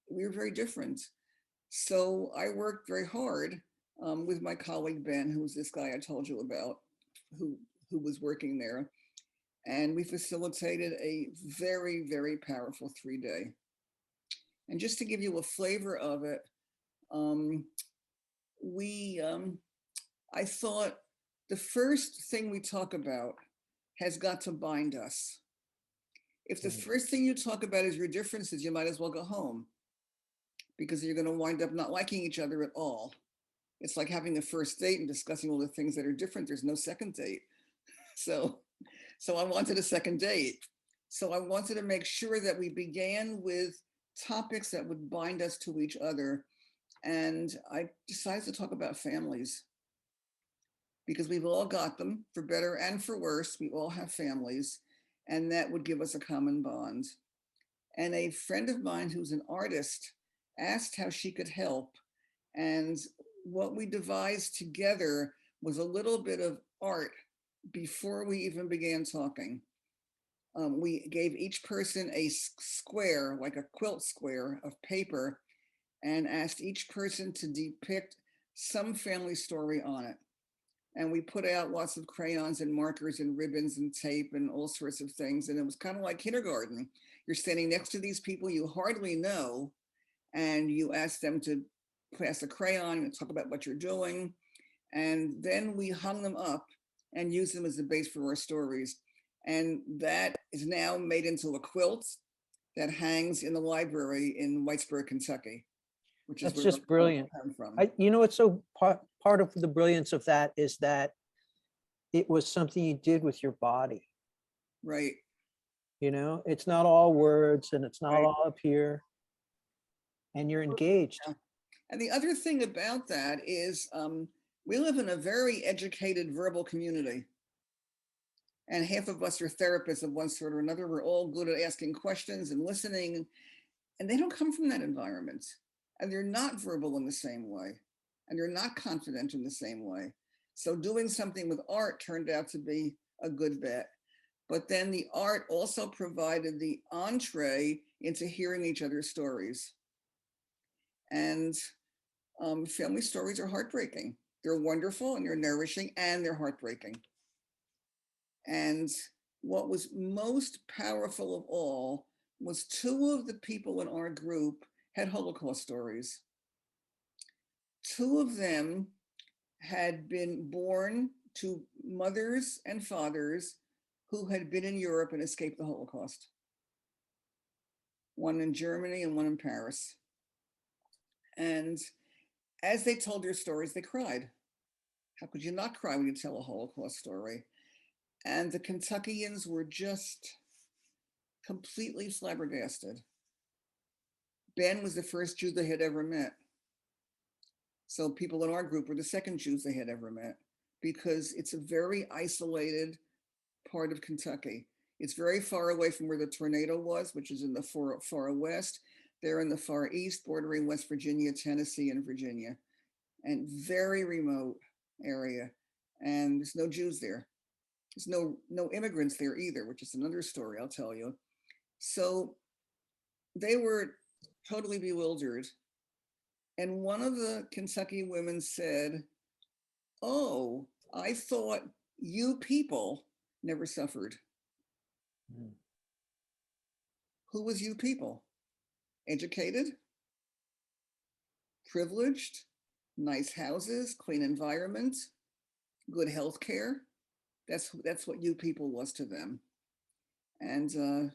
Speaker 2: we were very different. So I worked very hard with my colleague, Ben, who was this guy I told you about, who was working there. And we facilitated a very, very powerful 3-day. And just to give you a flavor of it, I thought the first thing we talk about has got to bind us. If the first thing you talk about is your differences, you might as well go home because you're going to wind up not liking each other at all. It's like having a first date and discussing all the things that are different. There's no second date. So I wanted a second date. So I wanted to make sure that we began with topics that would bind us to each other. And I decided to talk about families because we've all got them, for better and for worse. We all have families, and that would give us a common bond. And a friend of mine who's an artist asked how she could help. And what we devised together was a little bit of art before we even began talking. We gave each person a square, like a quilt square of paper, and asked each person to depict some family story on it. And we put out lots of crayons and markers and ribbons and tape and all sorts of things. And it was kind of like kindergarten. You're standing next to these people you hardly know, and you ask them to pass a crayon and talk about what you're doing. And then we hung them up and used them as the base for our stories. And that is now made into a quilt that hangs in the library in Whitesburg, Kentucky, which is
Speaker 1: That's
Speaker 2: where
Speaker 1: just
Speaker 2: the
Speaker 1: brilliant.
Speaker 2: come from.
Speaker 1: You know, what's so part of the brilliance of that is that it was something you did with your body.
Speaker 2: Right.
Speaker 1: You know, it's not all words and it's not
Speaker 2: Right.
Speaker 1: all up here, and you're engaged.
Speaker 2: Yeah. And the other thing about that is we live in a very educated verbal community. And half of us are therapists of one sort or another. We're all good at asking questions and listening. And they don't come from that environment. And they're not verbal in the same way. And they're not confident in the same way. So doing something with art turned out to be a good bet. But then the art also provided the entree into hearing each other's stories. And family stories are heartbreaking. They're wonderful and they're nourishing and they're heartbreaking. And what was most powerful of all was two of the people in our group had Holocaust stories. Two of them had been born to mothers and fathers who had been in Europe and escaped the Holocaust. One in Germany and one in Paris. And as they told their stories, they cried. How could you not cry when you tell a Holocaust story? And the Kentuckians were just completely flabbergasted. Ben was the first Jew they had ever met. So people in our group were the second Jews they had ever met, because it's a very isolated part of Kentucky. It's very far away from where the tornado was, which is in the far west. They're in the far east, bordering West Virginia, Tennessee, and Virginia, and very remote area. And there's no Jews there. There's no immigrants there either, which is another story I'll tell you. So they were totally bewildered. And one of the Kentucky women said, "Oh, I thought you people never suffered."
Speaker 1: Mm.
Speaker 2: Who was you people? Educated, privileged, nice houses, clean environment, good health care. That's what you people was to them. And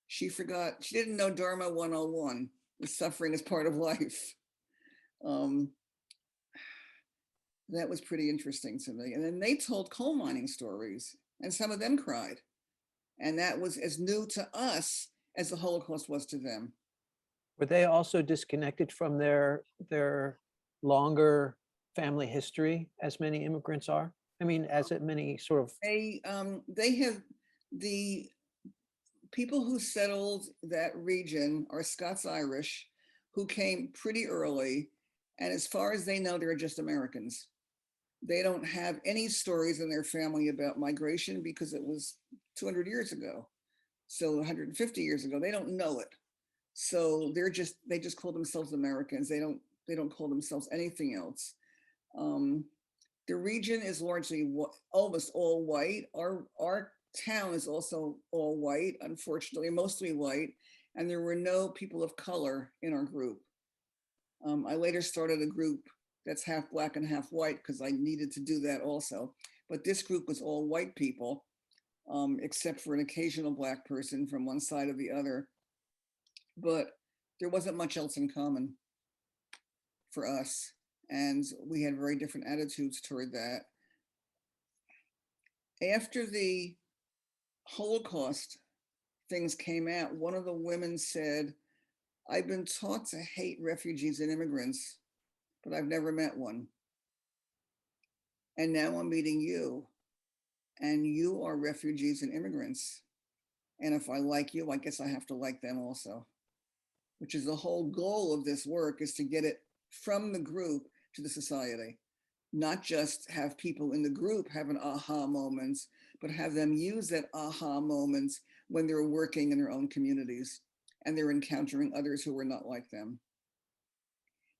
Speaker 2: she forgot, she didn't know Dharma 101, the suffering is part of life. That was pretty interesting to me. And then they told coal mining stories, and some of them cried. And that was as new to us as the Holocaust was to them.
Speaker 1: Were they also disconnected from their longer family history, as many immigrants are? I mean, as many sort of.
Speaker 2: They have, the people who settled that region are Scots-Irish who came pretty early. And as far as they know, they're just Americans. They don't have any stories in their family about migration because it was 200 years ago. So 150 years ago, they don't know it. So they just call themselves Americans. They don't call themselves anything else. The region is largely almost all white. Our town is also all white, unfortunately, mostly white. And there were no people of color in our group. I later started a group that's half black and half white because I needed to do that also. But this group was all white people, except for an occasional black person from one side or the other. But there wasn't much else in common for us. And we had very different attitudes toward that. After the Holocaust things came out, one of the women said, "I've been taught to hate refugees and immigrants, but I've never met one. And now I'm meeting you, and you are refugees and immigrants. And if I like you, I guess I have to like them also." Which is the whole goal of this work, is to get it from the group to the society. Not just have people in the group have an aha moments, but have them use that aha moments when they're working in their own communities and they're encountering others who are not like them.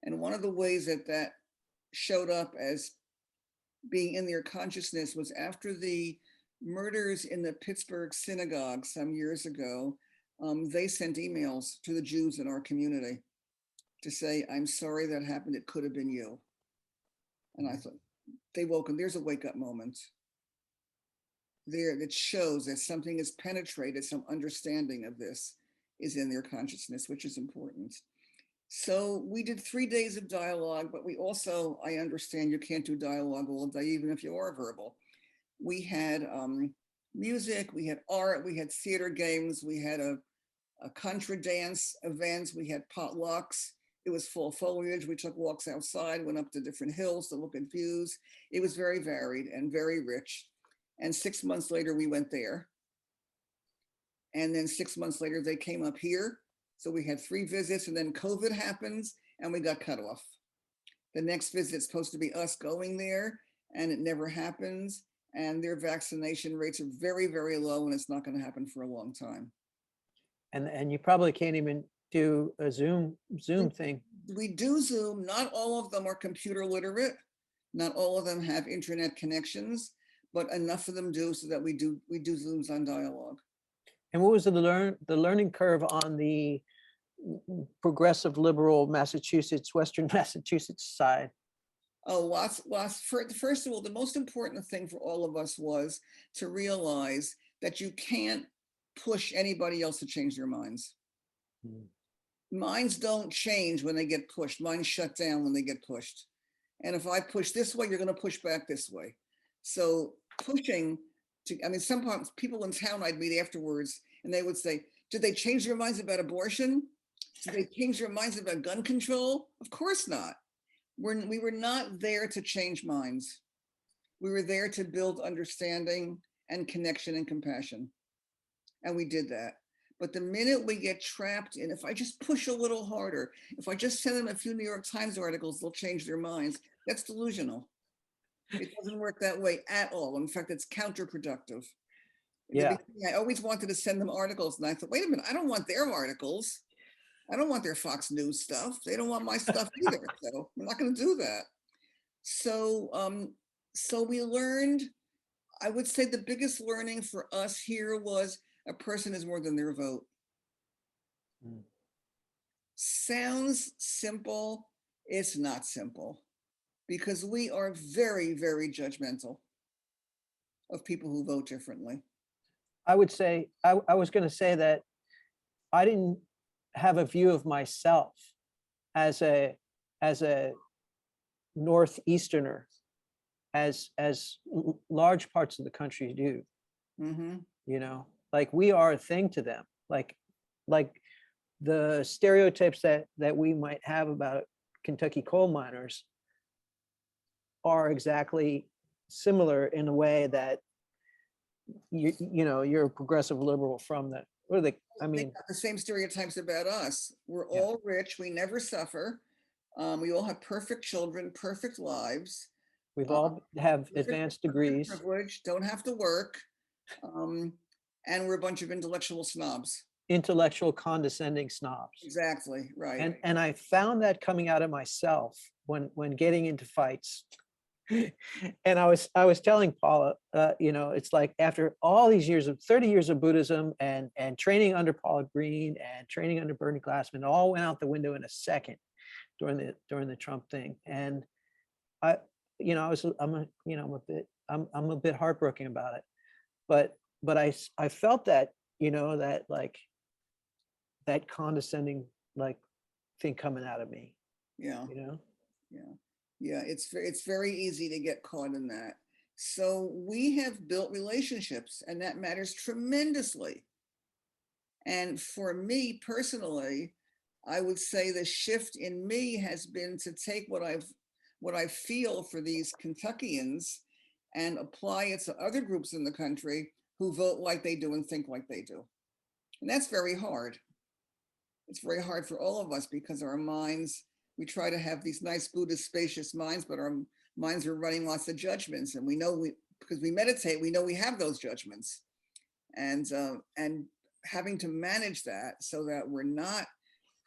Speaker 2: And one of the ways that that showed up as being in their consciousness was after the murders in the Pittsburgh synagogue some years ago. they sent emails to the Jews in our community to say, I'm sorry that happened. It could have been you. And I thought, they woke up. There's a wake up moment there that shows that something is penetrated, some understanding of this is in their consciousness, which is important. So we did 3 days of dialogue, but we also, I understand you can't do dialogue all day, even if you are verbal. We had music, we had art, we had theater games, we had a contra dance events, we had potlucks. It was full foliage. We took walks outside, went up to different hills to look at views. It was very varied and very rich. And 6 months later, we went there. And then 6 months later, they came up here. So we had 3 visits, and then COVID happens and we got cut off. The next visit is supposed to be us going there, and it never happens. And their vaccination rates are very, very low, and it's not going to happen for a long time.
Speaker 1: And you probably can't even do a Zoom thing.
Speaker 2: We do Zoom. Not all of them are computer literate. Not all of them have internet connections, but enough of them do so that we do Zooms on dialogue.
Speaker 1: And what was the learning curve on the progressive liberal Massachusetts, Western Massachusetts side?
Speaker 2: Oh, lots. First of all, the most important thing for all of us was to realize that you can't push anybody else to change their minds. Minds don't change when they get pushed. Minds shut down when they get pushed. And if I push this way, you're going to push back this way. So pushing to, I mean, sometimes people in town I'd meet afterwards and they would say, did they change their minds about abortion? Did they change their minds about gun control? Of course not. We were not there to change minds. We were there to build understanding and connection and compassion. And we did that. But the minute we get trapped in, if I just push a little harder, if I just send them a few New York Times articles, they'll change their minds. That's delusional. It doesn't work that way at all. In fact, it's counterproductive.
Speaker 1: Yeah.
Speaker 2: I always wanted to send them articles, and I thought, wait a minute, I don't want their articles. I don't want their Fox News stuff. They don't want my stuff either. So I'm not going to do that. So, so we learned, I would say the biggest learning for us here was a person is more than their vote. Sounds simple. It's not simple because we are very, very judgmental of people who vote differently.
Speaker 1: I would say, I was going to say that I didn't have a view of myself as a Northeasterner, as large parts of the country do. You know, like we are a thing to them. Like the stereotypes that we might have about Kentucky coal miners are exactly similar in a way that you know, you're a progressive liberal from that. What are they? I mean,
Speaker 2: the same stereotypes about us. We're all rich. We never suffer. We all have perfect children, perfect lives.
Speaker 1: We've all have advanced degrees.
Speaker 2: Privilege, don't have to work. And we're a bunch of intellectual snobs.
Speaker 1: Intellectual condescending snobs.
Speaker 2: Exactly, right.
Speaker 1: And I found that coming out of myself when getting into fights. And I was telling Paula, you know, it's like after all these years of 30 years of Buddhism and training under Paula Green and training under Bernie Glassman, all went out the window in a second during the Trump thing. And you know, I'm a bit heartbroken about it, but I felt that, you know, that like that condescending like thing coming out of me.
Speaker 2: Yeah.
Speaker 1: You know.
Speaker 2: Yeah. Yeah, it's very easy to get caught in that. So we have built relationships, and that matters tremendously. And for me personally, I would say the shift in me has been to take what I feel for these Kentuckians and apply it to other groups in the country who vote like they do and think like they do. And that's very hard. It's very hard for all of us because our minds, we try to have these nice Buddhist spacious minds, but our minds are running lots of judgments. And we know because we meditate, we know we have those judgments. And having to manage that so that we're not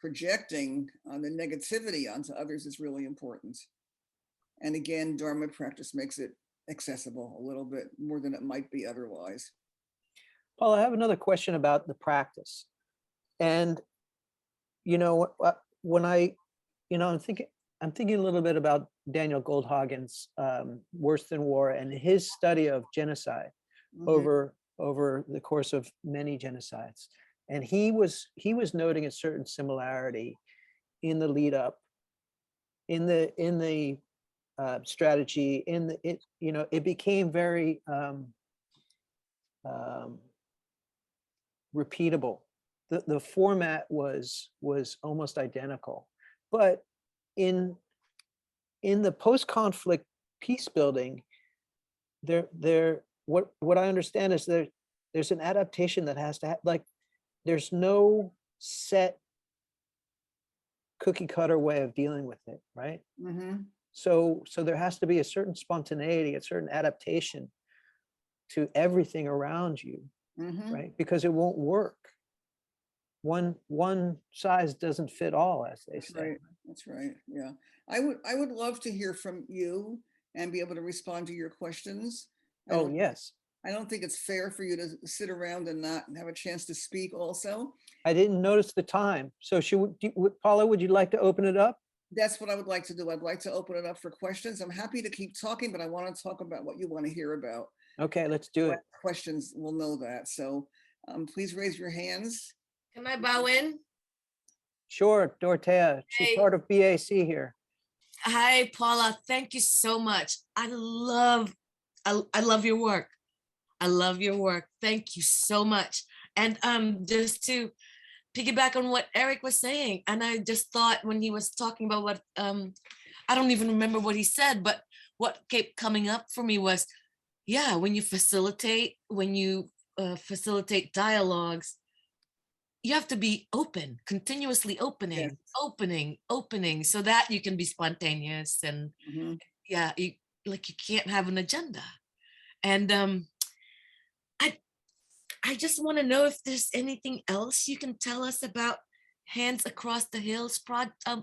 Speaker 2: projecting the negativity onto others is really important. And again, Dharma practice makes it accessible a little bit more than it might be otherwise.
Speaker 1: Paul, I have another question about the practice. And, you know, when I, you know, I'm thinking a little bit about Daniel Goldhagen's Worse Than War and his study of genocide over the course of many genocides. And he was noting a certain similarity in the lead up, in the strategy, you know, it became very repeatable. The format was almost identical, but in the post-conflict peace building, what I understand is there's an adaptation that has to happen. Like, there's no set cookie cutter way of dealing with it, right? So there has to be a certain spontaneity, a certain adaptation to everything around you, right? Because it won't work. One size doesn't fit all, as they say.
Speaker 2: Right. That's right. Yeah. I would love to hear from you and be able to respond to your questions.
Speaker 1: Oh, yes.
Speaker 2: I don't think it's fair for you to sit around and not have a chance to speak also.
Speaker 1: I didn't notice the time. So Paula, would you like to open it up?
Speaker 2: That's what I would like to do. I'd like to open it up for questions. I'm happy to keep talking, but I want to talk about what you want to hear about.
Speaker 1: Okay, let's do it.
Speaker 2: Questions will know that. So please raise your hands.
Speaker 3: Can I bow in?
Speaker 1: Sure, Dorothea. She's
Speaker 3: Hey.
Speaker 1: part of BAC here.
Speaker 3: Hi, Paula. Thank you so much. I love your work. I love your work. Thank you so much. And just to piggyback on what Eric was saying, and I just thought when he was talking about what I don't even remember what he said, but what kept coming up for me was, yeah, when you facilitate dialogues, you have to be open, continuously opening, opening, so that you can be spontaneous and yeah, you can't have an agenda. And I just want to know if there's anything else you can tell us about Hands Across the Hills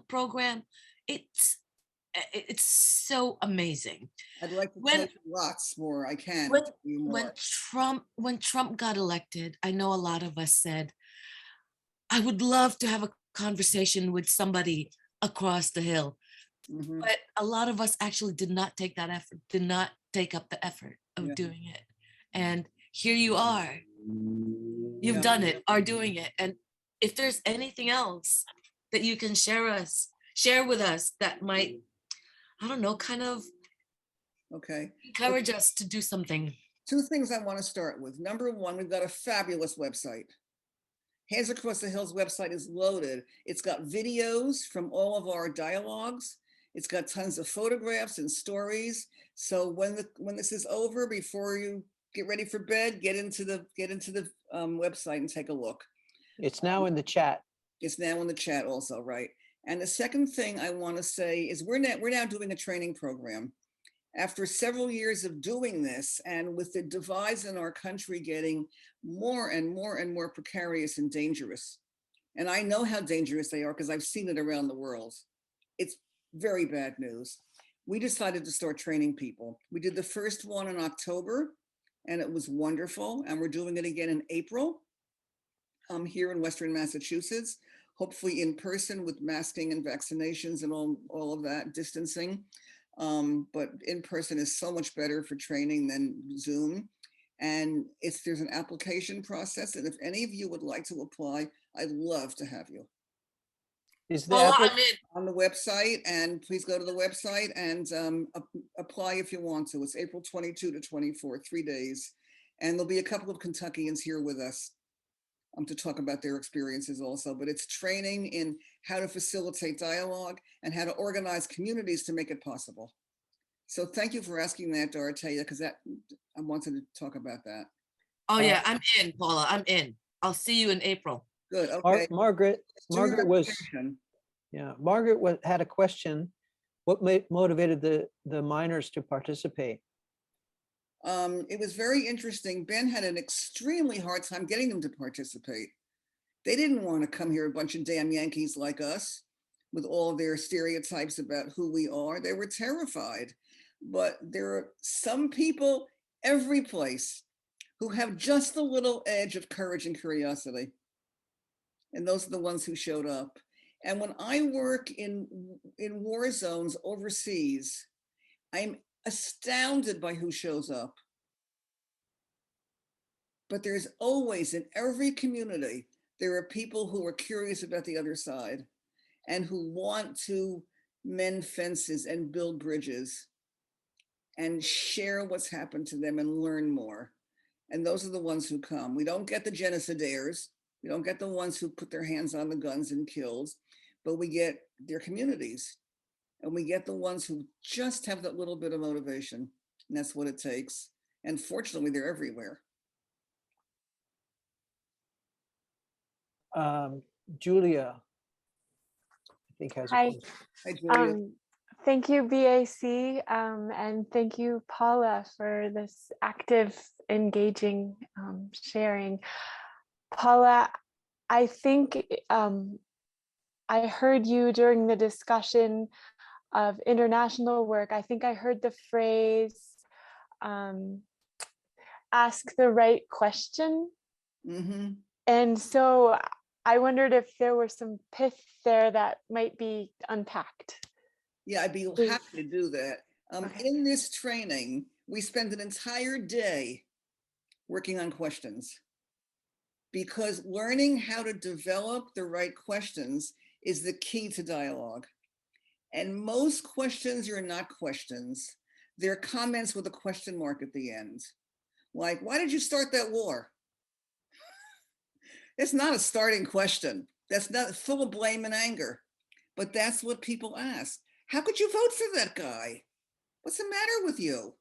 Speaker 3: program. It's so amazing.
Speaker 2: I'd like to tell you lots more. I can.
Speaker 3: When Trump got elected, I know a lot of us said, I would love to have a conversation with somebody across the hill. But a lot of us actually did not take that effort, did not take up the effort of doing it. And here you are. You've done it, are doing it. And if there's anything else that you can share with us that might, I don't know, kind of encourage us to do something.
Speaker 2: Two things I want to start with. Number one, we've got a fabulous website. Hands Across the Hills website is loaded. It's got videos from all of our dialogues. It's got tons of photographs and stories. So when this is over, before you get ready for bed, get into the website and take a look.
Speaker 1: It's now in the chat.
Speaker 2: It's now in the chat also, right? And the second thing I want to say is we're now doing a training program. After several years of doing this, and with the divides in our country getting more and more and more precarious and dangerous, and I know how dangerous they are because I've seen it around the world. It's very bad news. We decided to start training people. We did the first one in October, and it was wonderful. And we're doing it again in April here in Western Massachusetts, hopefully in person with masking and vaccinations and all of that, distancing. But in person is so much better for training than Zoom. And there's an application process. And if any of you would like to apply, I'd love to have you.
Speaker 1: Is that
Speaker 2: on the website? And please go to the website and apply if you want to. It's April 22 to 24, 3 days. And there'll be a couple of Kentuckians here with us to talk about their experiences also. But it's training in how to facilitate dialogue and how to organize communities to make it possible. So thank you for asking that, Dorothea, because I wanted to talk about that.
Speaker 3: Oh yeah, I'm in, Paula, I'm in. I'll see you in April.
Speaker 2: Good, okay.
Speaker 1: Margaret had a question. What motivated the minors to participate?
Speaker 2: It was very interesting. Ben had an extremely hard time getting them to participate. They didn't want to come here, a bunch of damn Yankees like us, with all their stereotypes about who we are. They were terrified. But there are some people every place who have just a little edge of courage and curiosity. And those are the ones who showed up. And when I work in war zones overseas, I'm astounded by who shows up. But there's always, in every community, there are people who are curious about the other side and who want to mend fences and build bridges and share what's happened to them and learn more. And those are the ones who come. We don't get the genocidaires. We don't get the ones who put their hands on the guns and killed, but we get their communities. And we get the ones who just have that little bit of motivation. And that's what it takes. And fortunately, they're everywhere.
Speaker 1: Julia, I think has a
Speaker 4: Hi.
Speaker 1: question.
Speaker 2: Hi, Julia.
Speaker 4: Thank you, BAC, and thank you, Paula, for this active, engaging sharing. Paula, I think I heard you during the discussion of international work. I think I heard the phrase, ask the right question.
Speaker 2: Mm-hmm.
Speaker 4: And so I wondered if there were some pith there that might be unpacked.
Speaker 2: Yeah, I'd be happy to do that.
Speaker 4: Okay.
Speaker 2: In this training, we spend an entire day working on questions, because learning how to develop the right questions is the key to dialogue. And most questions are not questions. They're comments with a question mark at the end. Like, why did you start that war? It's not a starting question. That's not full of blame and anger, but that's what people ask. How could you vote for that guy? What's the matter with you?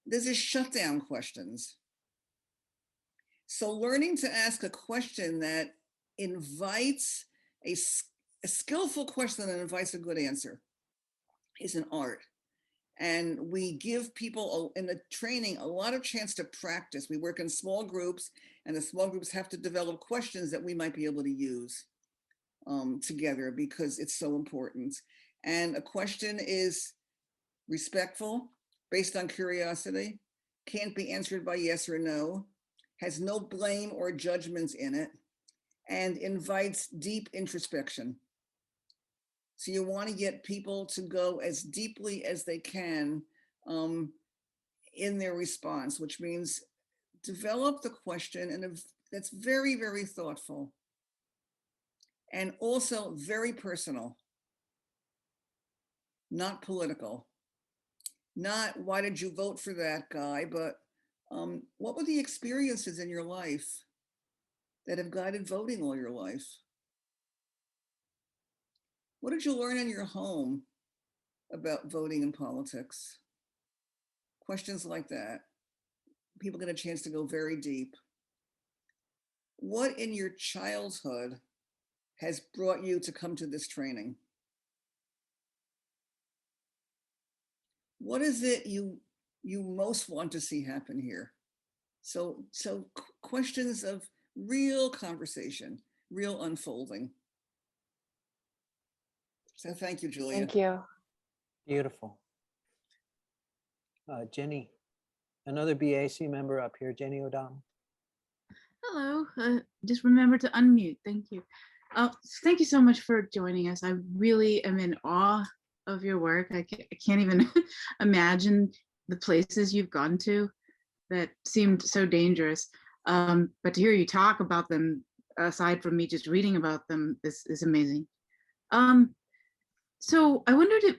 Speaker 2: These are shutdown questions. So learning to ask a question that invites a skillful question that invites a good answer is an art. And we give people in the training a lot of chance to practice. We work in small groups, and the small groups have to develop questions that we might be able to use together, because it's so important. And a question is respectful, based on curiosity, can't be answered by yes or no, has no blame or judgments in it, and invites deep introspection. So you want to get people to go as deeply as they can in their response, which means develop the question and that's very, very thoughtful and also very personal, not political. Not why did you vote for that guy, but what were the experiences in your life that have guided voting all your life? What did you learn in your home about voting and politics? Questions like that. People get a chance to go very deep. What in your childhood has brought you to come to this training? What is it you most want to see happen here? So questions of real conversation, real unfolding. So thank you, Julia.
Speaker 4: Thank you.
Speaker 1: Beautiful. Jenny, another BAC member up here, Jenny O'Donnell.
Speaker 5: Hello, just remember to unmute. Thank you. Thank you so much for joining us. I really am in awe of your work. I can't even imagine the places you've gone to that seemed so dangerous. But to hear you talk about them, aside from me just reading about them, is amazing. So I wondered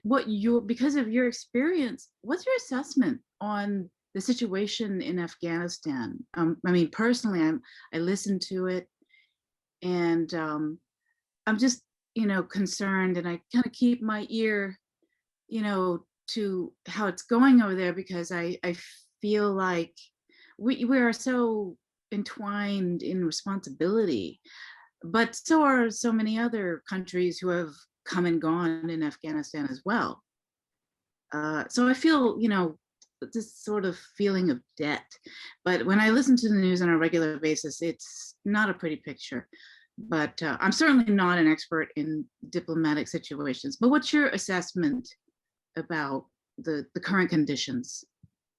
Speaker 5: because of your experience, what's your assessment on the situation in Afghanistan? I mean, personally, I listened to it, and I'm just, concerned, and I kind of keep my ear, to how it's going over there, because I feel like we are so entwined in responsibility, but so are so many other countries who have come and gone in Afghanistan as well. So I feel, this sort of feeling of debt. But when I listen to the news on a regular basis, it's not a pretty picture. But I'm certainly not an expert in diplomatic situations. But what's your assessment about the current conditions?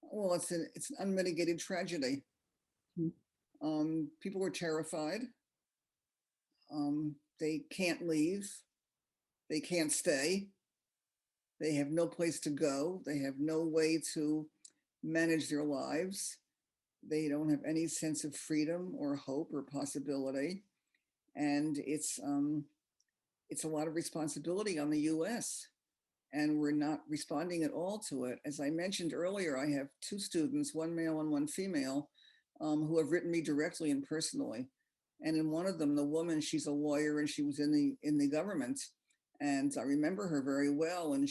Speaker 2: Well, it's an unmitigated tragedy. People were terrified. They can't leave. They can't stay. They have no place to go. They have no way to manage their lives. They don't have any sense of freedom or hope or possibility. And it's a lot of responsibility on the US, and we're not responding at all to it. As I mentioned earlier, I have 2 students, one male and one female, who have written me directly and personally. And in one of them, the woman, she's a lawyer and she was in the government. And I remember her very well. And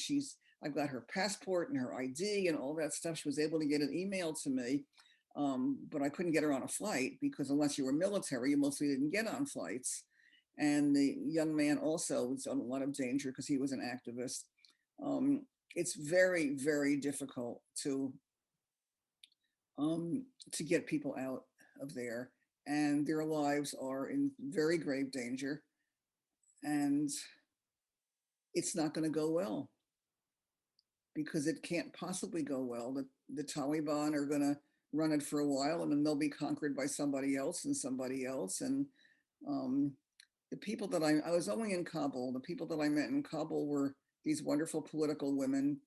Speaker 2: I've got her passport and her ID and all that stuff. She was able to get an email to me, but I couldn't get her on a flight because unless you were military, you mostly didn't get on flights. And the young man also was in a lot of danger because he was an activist. It's very, very difficult to get people out of there, and their lives are in very grave danger, and it's not going to go well because it can't possibly go well. The Taliban are going to run it for a while, and then they'll be conquered by somebody else and somebody else. And the people that I was only in Kabul, the people that I met in Kabul were these wonderful political women,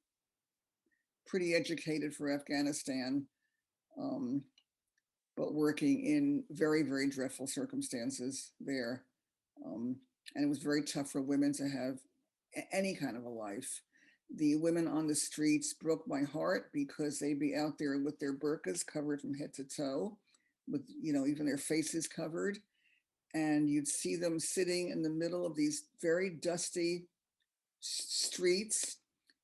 Speaker 2: pretty educated for Afghanistan, but working in very, very dreadful circumstances there. And it was very tough for women to have any kind of a life. The women on the streets broke my heart because they'd be out there with their burqas covered from head to toe, with, even their faces covered. And you'd see them sitting in the middle of these very dusty streets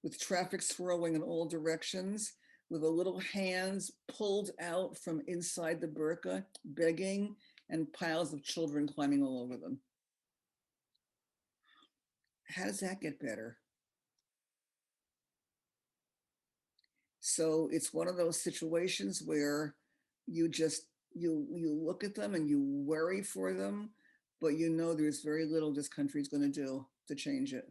Speaker 2: with traffic swirling in all directions, with the little hands pulled out from inside the burqa, begging, and piles of children climbing all over them. How does that get better? So it's one of those situations where you look at them and you worry for them, but there's very little this country is going to do to change it.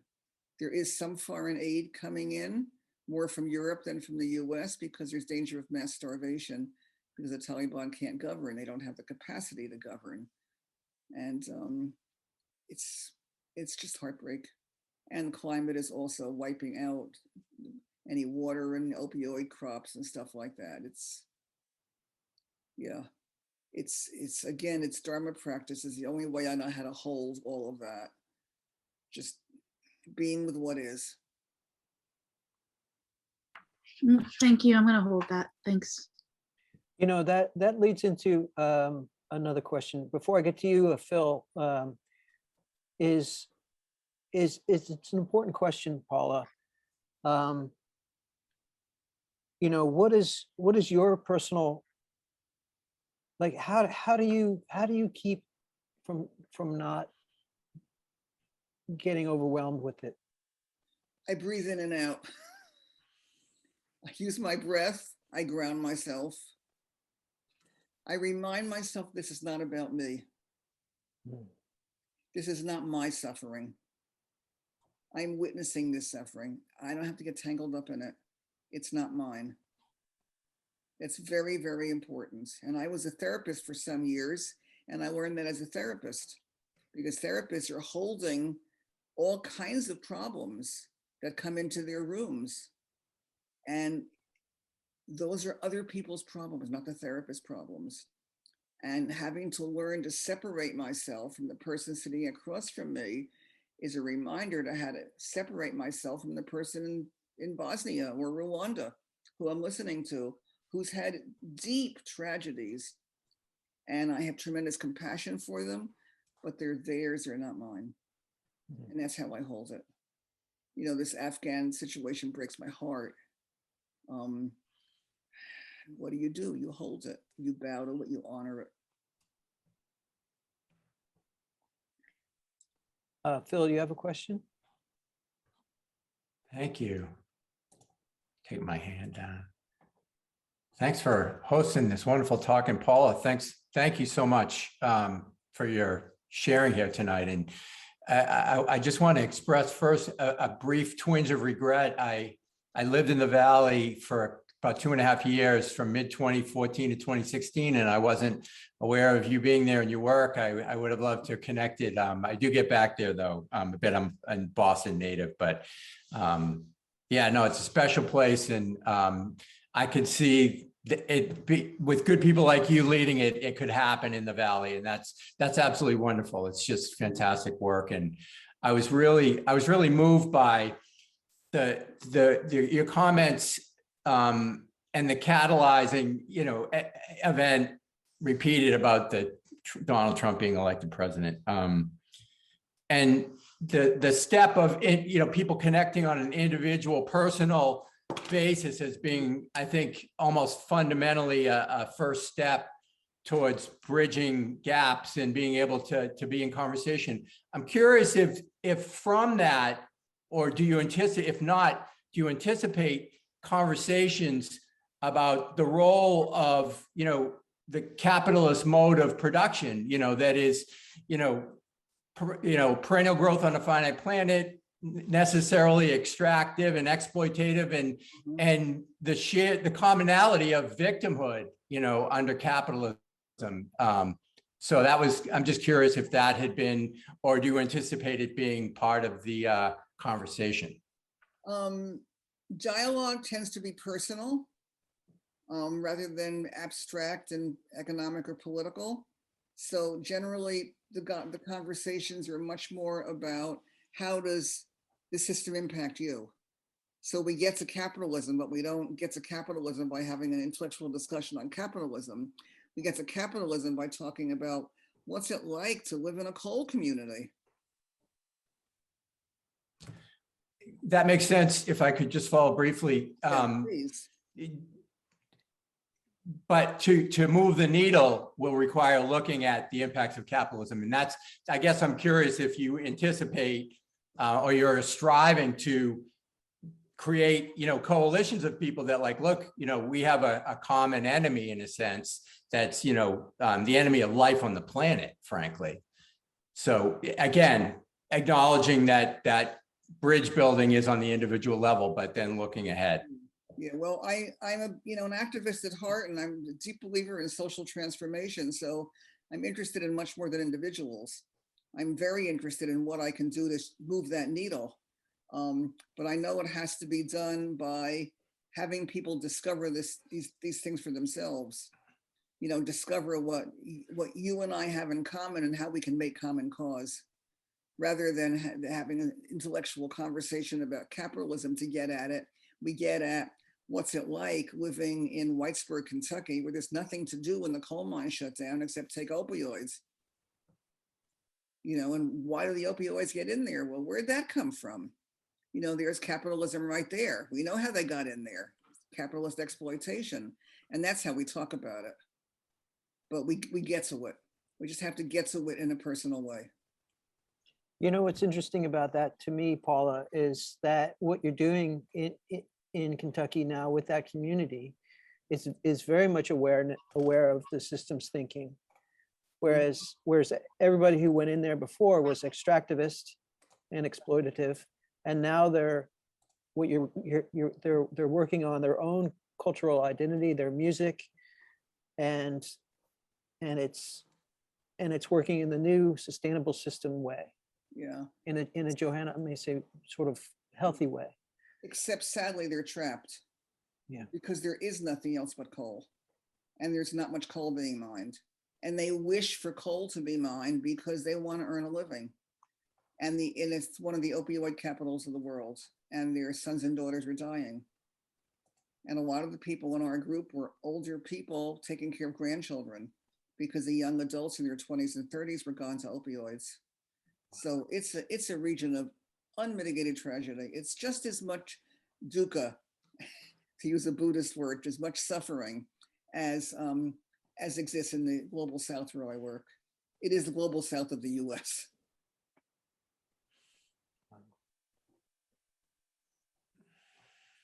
Speaker 2: There is some foreign aid coming in, more from Europe than from the US, because there's danger of mass starvation because the Taliban can't govern. They don't have the capacity to govern. And it's just heartbreak. And climate is also wiping out any water and opioid crops and stuff like that. It's Dharma practice is the only way I know how to hold all of that. Just being with what is.
Speaker 5: Thank you. I'm going to hold that. Thanks.
Speaker 1: That leads into another question. Before I get to you, Phil, it's an important question, Paula. What is your personal, like, how do you keep from not getting overwhelmed with it?
Speaker 2: I breathe in and out. I use my breath. I ground myself. I remind myself this is not about me. This is not my suffering. I'm witnessing this suffering. I don't have to get tangled up in it. It's not mine. It's very, very important. And I was a therapist for some years, and I learned that as a therapist, because therapists are holding all kinds of problems that come into their rooms. And those are other people's problems, not the therapist's problems. And having to learn to separate myself from the person sitting across from me is a reminder to how to separate myself from the person in Bosnia or Rwanda, who I'm listening to, who's had deep tragedies. And I have tremendous compassion for them, but they're theirs, they're not mine. And that's how I hold it. This Afghan situation breaks my heart. What do? You hold it, you bow to it, you honor it.
Speaker 1: Phil, you have a question?
Speaker 6: Thank you. Take my hand down. Thanks for hosting this wonderful talk. And Paula, thank you so much for your sharing here tonight. And I just want to express first a brief twinge of regret. I lived in the Valley for about 2.5 years from mid 2014 to 2016, and I wasn't aware of you being there in your work. I would have loved to connect it. I do get back there though, a bit. I'm a Boston native, but yeah, no, it's a special place, and I could see with good people like you leading it, it could happen in the Valley, and that's absolutely wonderful. It's just fantastic work, and I was really moved by your comments and the catalyzing, event repeated about the Donald Trump being elected president, and the step of people connecting on an individual, personal basis as being, I think, almost fundamentally a first step towards bridging gaps and being able to be in conversation. I'm curious if from that, or do you anticipate, if not, do you anticipate conversations about the role of, the capitalist mode of production, that is, perennial growth on a finite planet, necessarily extractive and exploitative, and the commonality of victimhood, under capitalism. So I'm just curious if that had been, or do you anticipate it being part of the conversation?
Speaker 2: Dialogue tends to be personal, rather than abstract and economic or political. So generally, the conversations are much more about how does the system impact you? So we get to capitalism, but we don't get to capitalism by having an intellectual discussion on capitalism. We get to capitalism by talking about what's it like to live in a coal community.
Speaker 6: That makes sense. If I could just follow briefly.
Speaker 2: Yeah, please.
Speaker 6: But to move the needle will require looking at the impacts of capitalism. And I guess I'm curious if you anticipate or you're striving to create, coalitions of people that look, we have a common enemy in a sense that's, the enemy of life on the planet, frankly. So again, acknowledging that bridge building is on the individual level, but then looking ahead.
Speaker 2: Yeah, well, I'm an activist at heart, and I'm a deep believer in social transformation. So I'm interested in much more than individuals. I'm very interested in what I can do to move that needle. But I know it has to be done by having people discover these things for themselves. Discover what you and I have in common and how we can make common cause, rather than having an intellectual conversation about capitalism to get at it. We get at what's it like living in Whitesburg, Kentucky, where there's nothing to do when the coal mine shut down except take opioids. And why do the opioids get in there? Well, where'd that come from? There's capitalism right there. We know how they got in there, capitalist exploitation. And that's how we talk about it. But we get to it. We just have to get to it in a personal way.
Speaker 1: What's interesting about that to me, Paula, is that what you're doing in Kentucky now with that community is very much aware of the systems thinking. Whereas everybody who went in there before was extractivist and exploitative, and now they're working on their own cultural identity, their music, and it's working in the new sustainable system way.
Speaker 2: Yeah.
Speaker 1: In a Johanna may say sort of healthy way.
Speaker 2: Except sadly they're trapped.
Speaker 1: Yeah. Because
Speaker 2: there is nothing else but coal, and there's not much coal being mined. And they wish for coal to be mined because they want to earn a living. And it's one of the opioid capitals of the world, and their sons and daughters are dying. And a lot of the people in our group were older people taking care of grandchildren because the young adults in their 20s and 30s were gone to opioids. So it's a region of unmitigated tragedy. It's just as much dukkha, to use a Buddhist word, as much suffering as exists in the global South where I work. It is the global South of the US.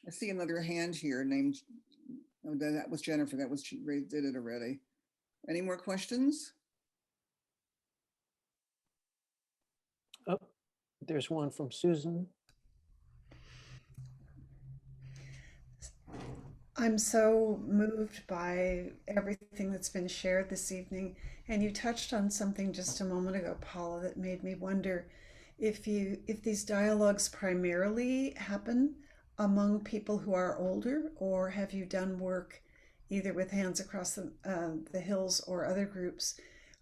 Speaker 2: I see another hand here named, oh, that was Jennifer, did it already. Any more questions?
Speaker 1: Oh, there's one from Susan.
Speaker 7: I'm so moved by everything that's been shared this evening. And you touched on something just a moment ago, Paula, that made me wonder if these dialogues primarily happen among people who are older, or have you done work either with Hands Across the Hills or other groups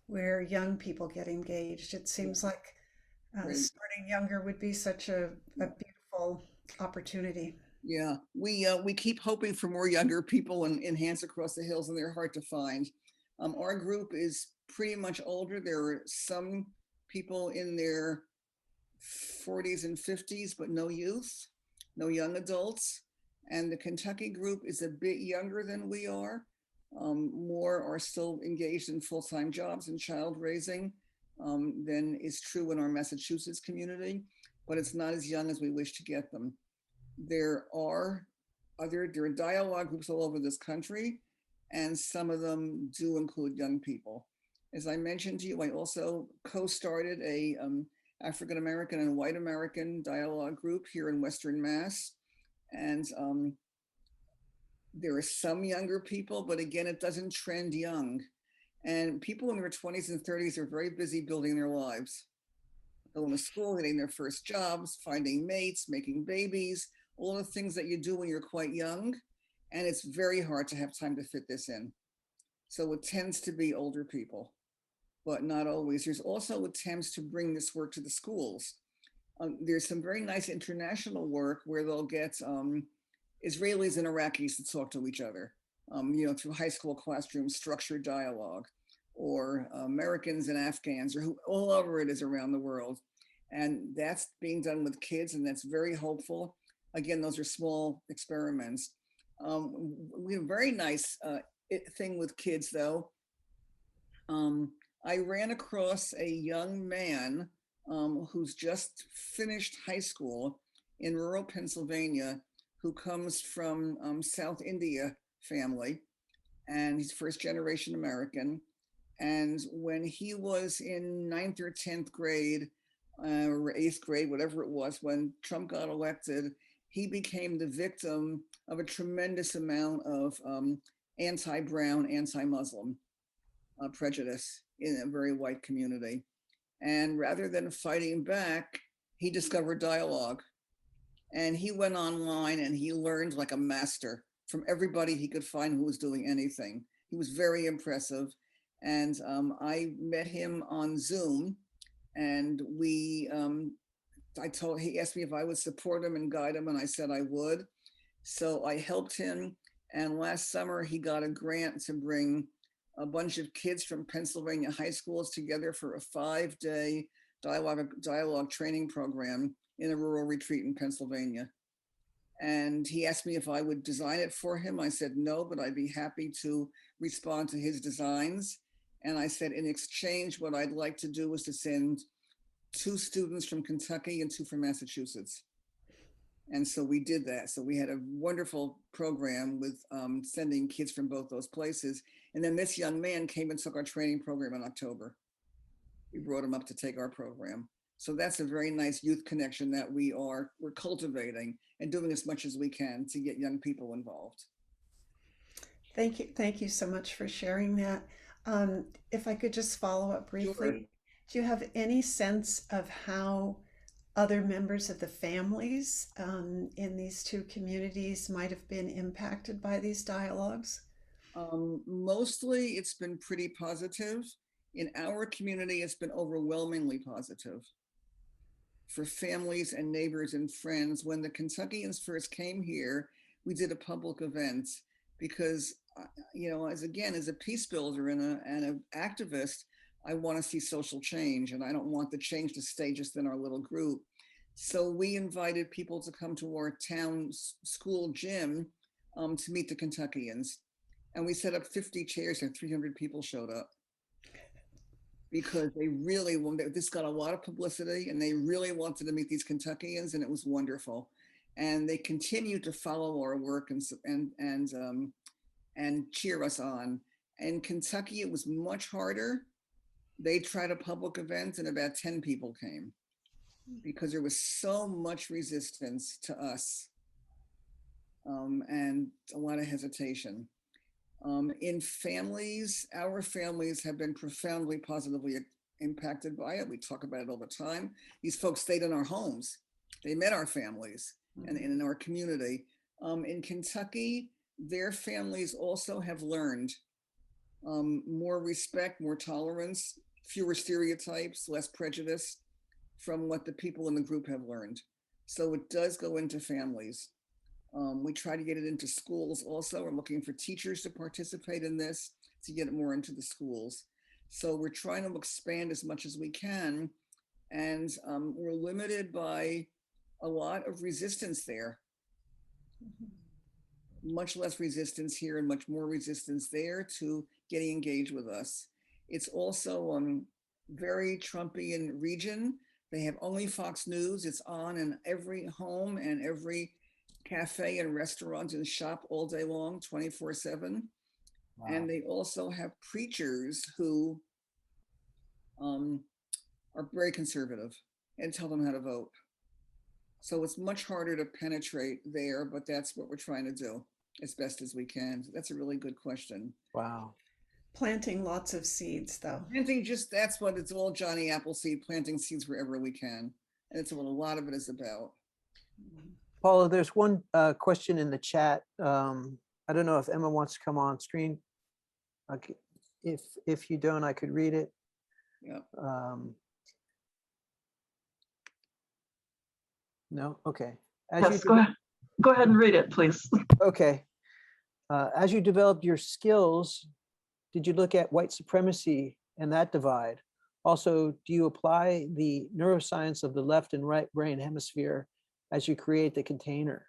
Speaker 7: where young people get engaged? It seems like
Speaker 2: Great.
Speaker 7: starting younger would be such a beautiful opportunity.
Speaker 2: Yeah, we keep hoping for more younger people in Hands Across the Hills, and they're hard to find. Our group is pretty much older. There are some people in their 40s and 50s, but no youth, no young adults. And the Kentucky group is a bit younger than we are. More are still engaged in full-time jobs and child raising than is true in our Massachusetts community, but it's not as young as we wish to get them. There are dialogue groups all over this country, and some of them do include young people. As I mentioned to you, I also co-started a African American and white American dialogue group here in Western Mass. And there are some younger people, but again, it doesn't trend young. And people in their 20s and 30s are very busy building their lives, going to school, getting their first jobs, finding mates, making babies, all the things that you do when you're quite young. And it's very hard to have time to fit this in. So it tends to be older people, but not always. There's also attempts to bring this work to the schools. There's some very nice international work where they'll get Israelis and Iraqis to talk to each other, through high school classrooms, structured dialogue, or Americans and Afghans, or all over it is around the world. And that's being done with kids, and that's very hopeful. Again, those are small experiments. We have a very nice thing with kids, though. I ran across a young man who's just finished high school in rural Pennsylvania, who comes from South India family, and he's first generation American. And when he was in 9th or 10th grade, or 8th grade, whatever it was, when Trump got elected, he became the victim of a tremendous amount of anti-Brown, anti-Muslim prejudice in a very white community. And rather than fighting back, he discovered dialogue. And he went online and he learned like a master from everybody he could find who was doing anything. He was very impressive. And I met him on Zoom, and he asked me if I would support him and guide him, and I said I would. So I helped him. And last summer, he got a grant to bring a bunch of kids from Pennsylvania high schools together for a 5-day dialogue training program in a rural retreat in Pennsylvania. And he asked me if I would design it for him. I said no, but I'd be happy to respond to his designs. And I said, in exchange, what I'd like to do is to send 2 students from Kentucky and 2 from Massachusetts. And so we did that. So we had a wonderful program with sending kids from both those places. And then this young man came and took our training program in October. We brought him up to take our program. So that's a very nice youth connection that we're cultivating and doing as much as we can to get young people involved.
Speaker 7: Thank you. Thank you so much for sharing that. If I could just follow up briefly,
Speaker 2: Sure.
Speaker 7: Do you have any sense of how other members of the families in these 2 communities might have been impacted by these dialogues?
Speaker 2: Mostly it's been pretty positive. In our community, it's been overwhelmingly positive. For families and neighbors and friends, when the Kentuckians first came here, we did a public event because, as a peace builder and an activist, I want to see social change, and I don't want the change to stay just in our little group. So we invited people to come to our town school gym to meet the Kentuckians. And we set up 50 chairs and 300 people showed up, because they really wanted, this got a lot of publicity, and they really wanted to meet these Kentuckians, and it was wonderful. And they continue to follow our work and cheer us on. In Kentucky, it was much harder. They tried a public event and about 10 people came because there was so much resistance to us. and a lot of hesitation. In families, our families have been profoundly positively impacted by it. We talk about it all the time. These folks stayed in our homes. They met our families and in our community. In Kentucky, their families also have learned more respect, more tolerance, fewer stereotypes, less prejudice from what the people in the group have learned. So it does go into families. We try to get it into schools also. We're looking for teachers to participate in this to get it more into the schools. So we're trying to expand as much as we can. And we're limited by a lot of resistance there. Much less resistance here and much more resistance there to getting engaged with us. It's also very Trumpian region. They have only Fox News. It's on in every home and every cafe and restaurant and shop all day long, 24/7. Wow. And they also have preachers who are very conservative and tell them how to vote. So it's much harder to penetrate there, but that's what we're trying to do as best as we can. That's a really good question.
Speaker 1: Wow.
Speaker 7: Planting lots of seeds, though.
Speaker 2: Planting, just that's what it's all, Johnny Appleseed, planting seeds wherever we can. And it's what a lot of it is about.
Speaker 1: Paula, there's one question in the chat. I don't know if Emma wants to come on screen. Okay. If you don't, I could read it.
Speaker 2: Yeah.
Speaker 1: No? Okay.
Speaker 8: Yes, go ahead. Go ahead and read it, please.
Speaker 1: Okay. As you developed your skills, did you look at white supremacy and that divide? Also, do you apply the neuroscience of the left and right brain hemisphere as you create the container?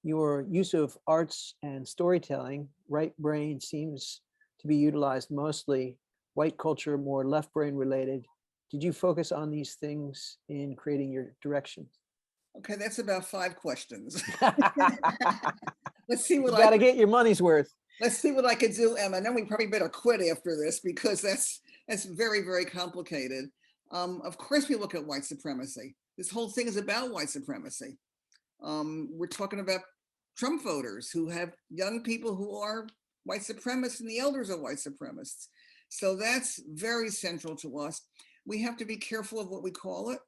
Speaker 1: Your use of arts and storytelling, right brain seems to be utilized mostly, white culture more left brain related. Did you focus on these things in creating your direction?
Speaker 2: Okay, that's about 5 questions. Let's see what
Speaker 1: you gotta get your money's worth.
Speaker 2: Let's see what I could do, Emma. And then we probably better quit after this because that's very, very complicated. Of course, we look at white supremacy. This whole thing is about white supremacy. We're talking about Trump voters who have young people who are white supremacists and the elders are white supremacists. So that's very central to us. We have to be careful of what we call it.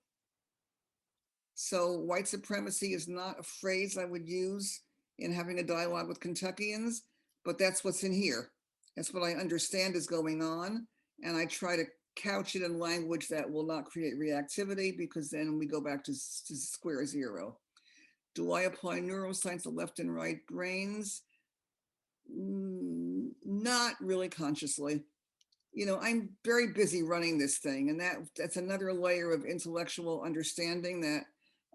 Speaker 2: So white supremacy is not a phrase I would use in having a dialogue with Kentuckians, but that's what's in here. That's what I understand is going on. And I try to couch it in language that will not create reactivity because then we go back to square zero. Do I apply neuroscience to left and right brains? Not really consciously. You know, I'm very busy running this thing, and that's another layer of intellectual understanding that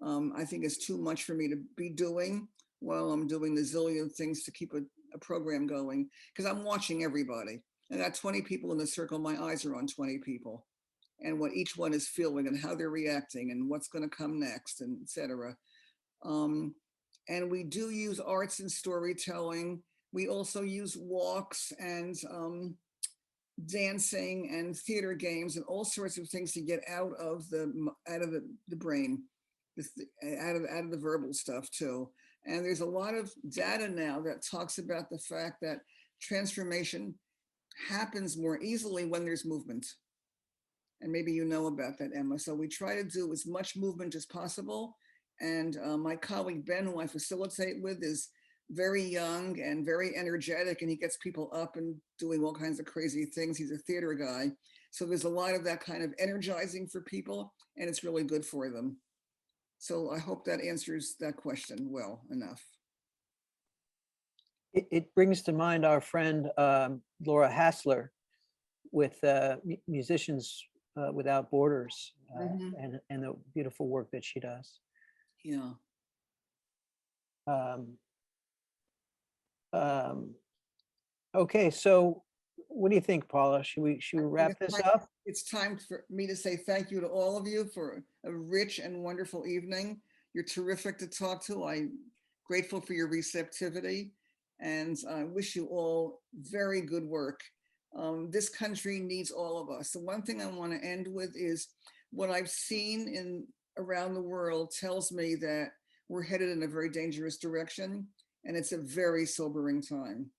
Speaker 2: I think is too much for me to be doing while I'm doing the zillion things to keep a program going, because I'm watching everybody. I got 20 people in the circle. My eyes are on 20 people and what each one is feeling and how they're reacting and what's going to come next, and et cetera. And we do use arts and storytelling. We also use walks and dancing and theater games and all sorts of things to get out of the brain, out of the verbal stuff too. And there's a lot of data now that talks about the fact that transformation happens more easily when there's movement. And maybe you know about that, Emma. So we try to do as much movement as possible. And my colleague, Ben, who I facilitate with, is very young and very energetic, and he gets people up and doing all kinds of crazy things. He's a theater guy. So there's a lot of that kind of energizing for people, and it's really good for them. So I hope that answers that question well enough.
Speaker 1: It brings to mind our friend, Laura Hassler, with Musicians Without Borders, and the beautiful work that she does.
Speaker 2: Yeah.
Speaker 1: Okay, so what do you think, Paula? Should we wrap this up?
Speaker 2: It's time for me to say thank you to all of you for a rich and wonderful evening. You're terrific to talk to. I'm grateful for your receptivity, and I wish you all very good work. This country needs all of us. The one thing I want to end with is what I've seen around the world tells me that we're headed in a very dangerous direction. And it's a very sobering time.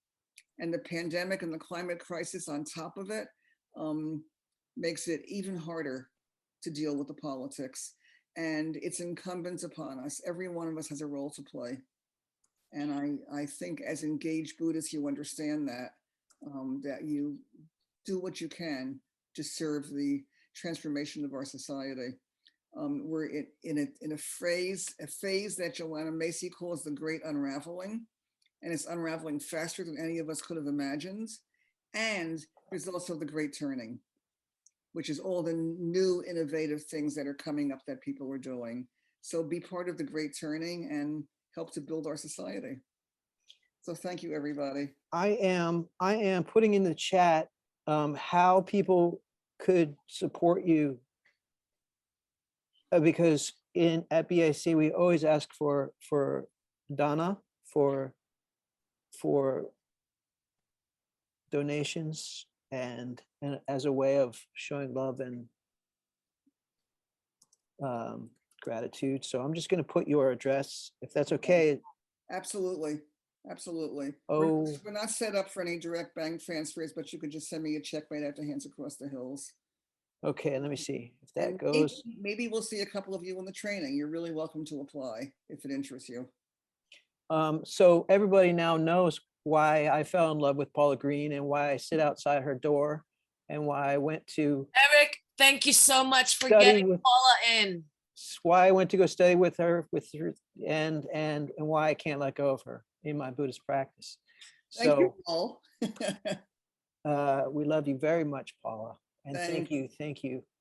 Speaker 2: And the pandemic and the climate crisis on top of it makes it even harder to deal with the politics. And it's incumbent upon us. Every one of us has a role to play. And I think as engaged Buddhists, you understand that, that you do what you can to serve the transformation of our society. We're in a phase that Joanna Macy calls the Great Unraveling, and it's unraveling faster than any of us could have imagined. And there's also the Great Turning, which is all the new innovative things that are coming up that people are doing. So be part of the Great Turning and help to build our society. So thank you, everybody.
Speaker 1: I am putting in the chat how people could support you, because at BAC we always ask for dana, for donations, and as a way of showing love and gratitude. So I'm just going to put your address, if that's okay.
Speaker 2: Absolutely. Absolutely.
Speaker 1: Oh,
Speaker 2: We're not set up for any direct bank transfers, but you could just send me a check right after Hands Across the Hills.
Speaker 1: okay. Let me see if that
Speaker 2: And
Speaker 1: goes.
Speaker 2: maybe we'll see a couple of you in the training. You're really welcome to apply if it interests you.
Speaker 1: So everybody now knows why I fell in love with Paula Green and why I sit outside her door and why I went to
Speaker 3: Eric, thank you so much for
Speaker 1: study
Speaker 3: getting
Speaker 1: with,
Speaker 3: Paula in.
Speaker 1: why I went to go study with her, and why I can't let go of her in my Buddhist practice.
Speaker 2: Thank you,
Speaker 1: So
Speaker 2: Paul.
Speaker 1: we love you very much, Paula, and thank you.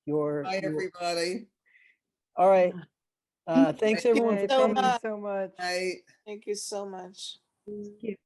Speaker 2: Bye, everybody.
Speaker 1: All right. Thanks everyone for
Speaker 9: So
Speaker 1: coming.
Speaker 9: much. So much.
Speaker 2: Bye.
Speaker 9: Thank you so much.
Speaker 8: Thank you.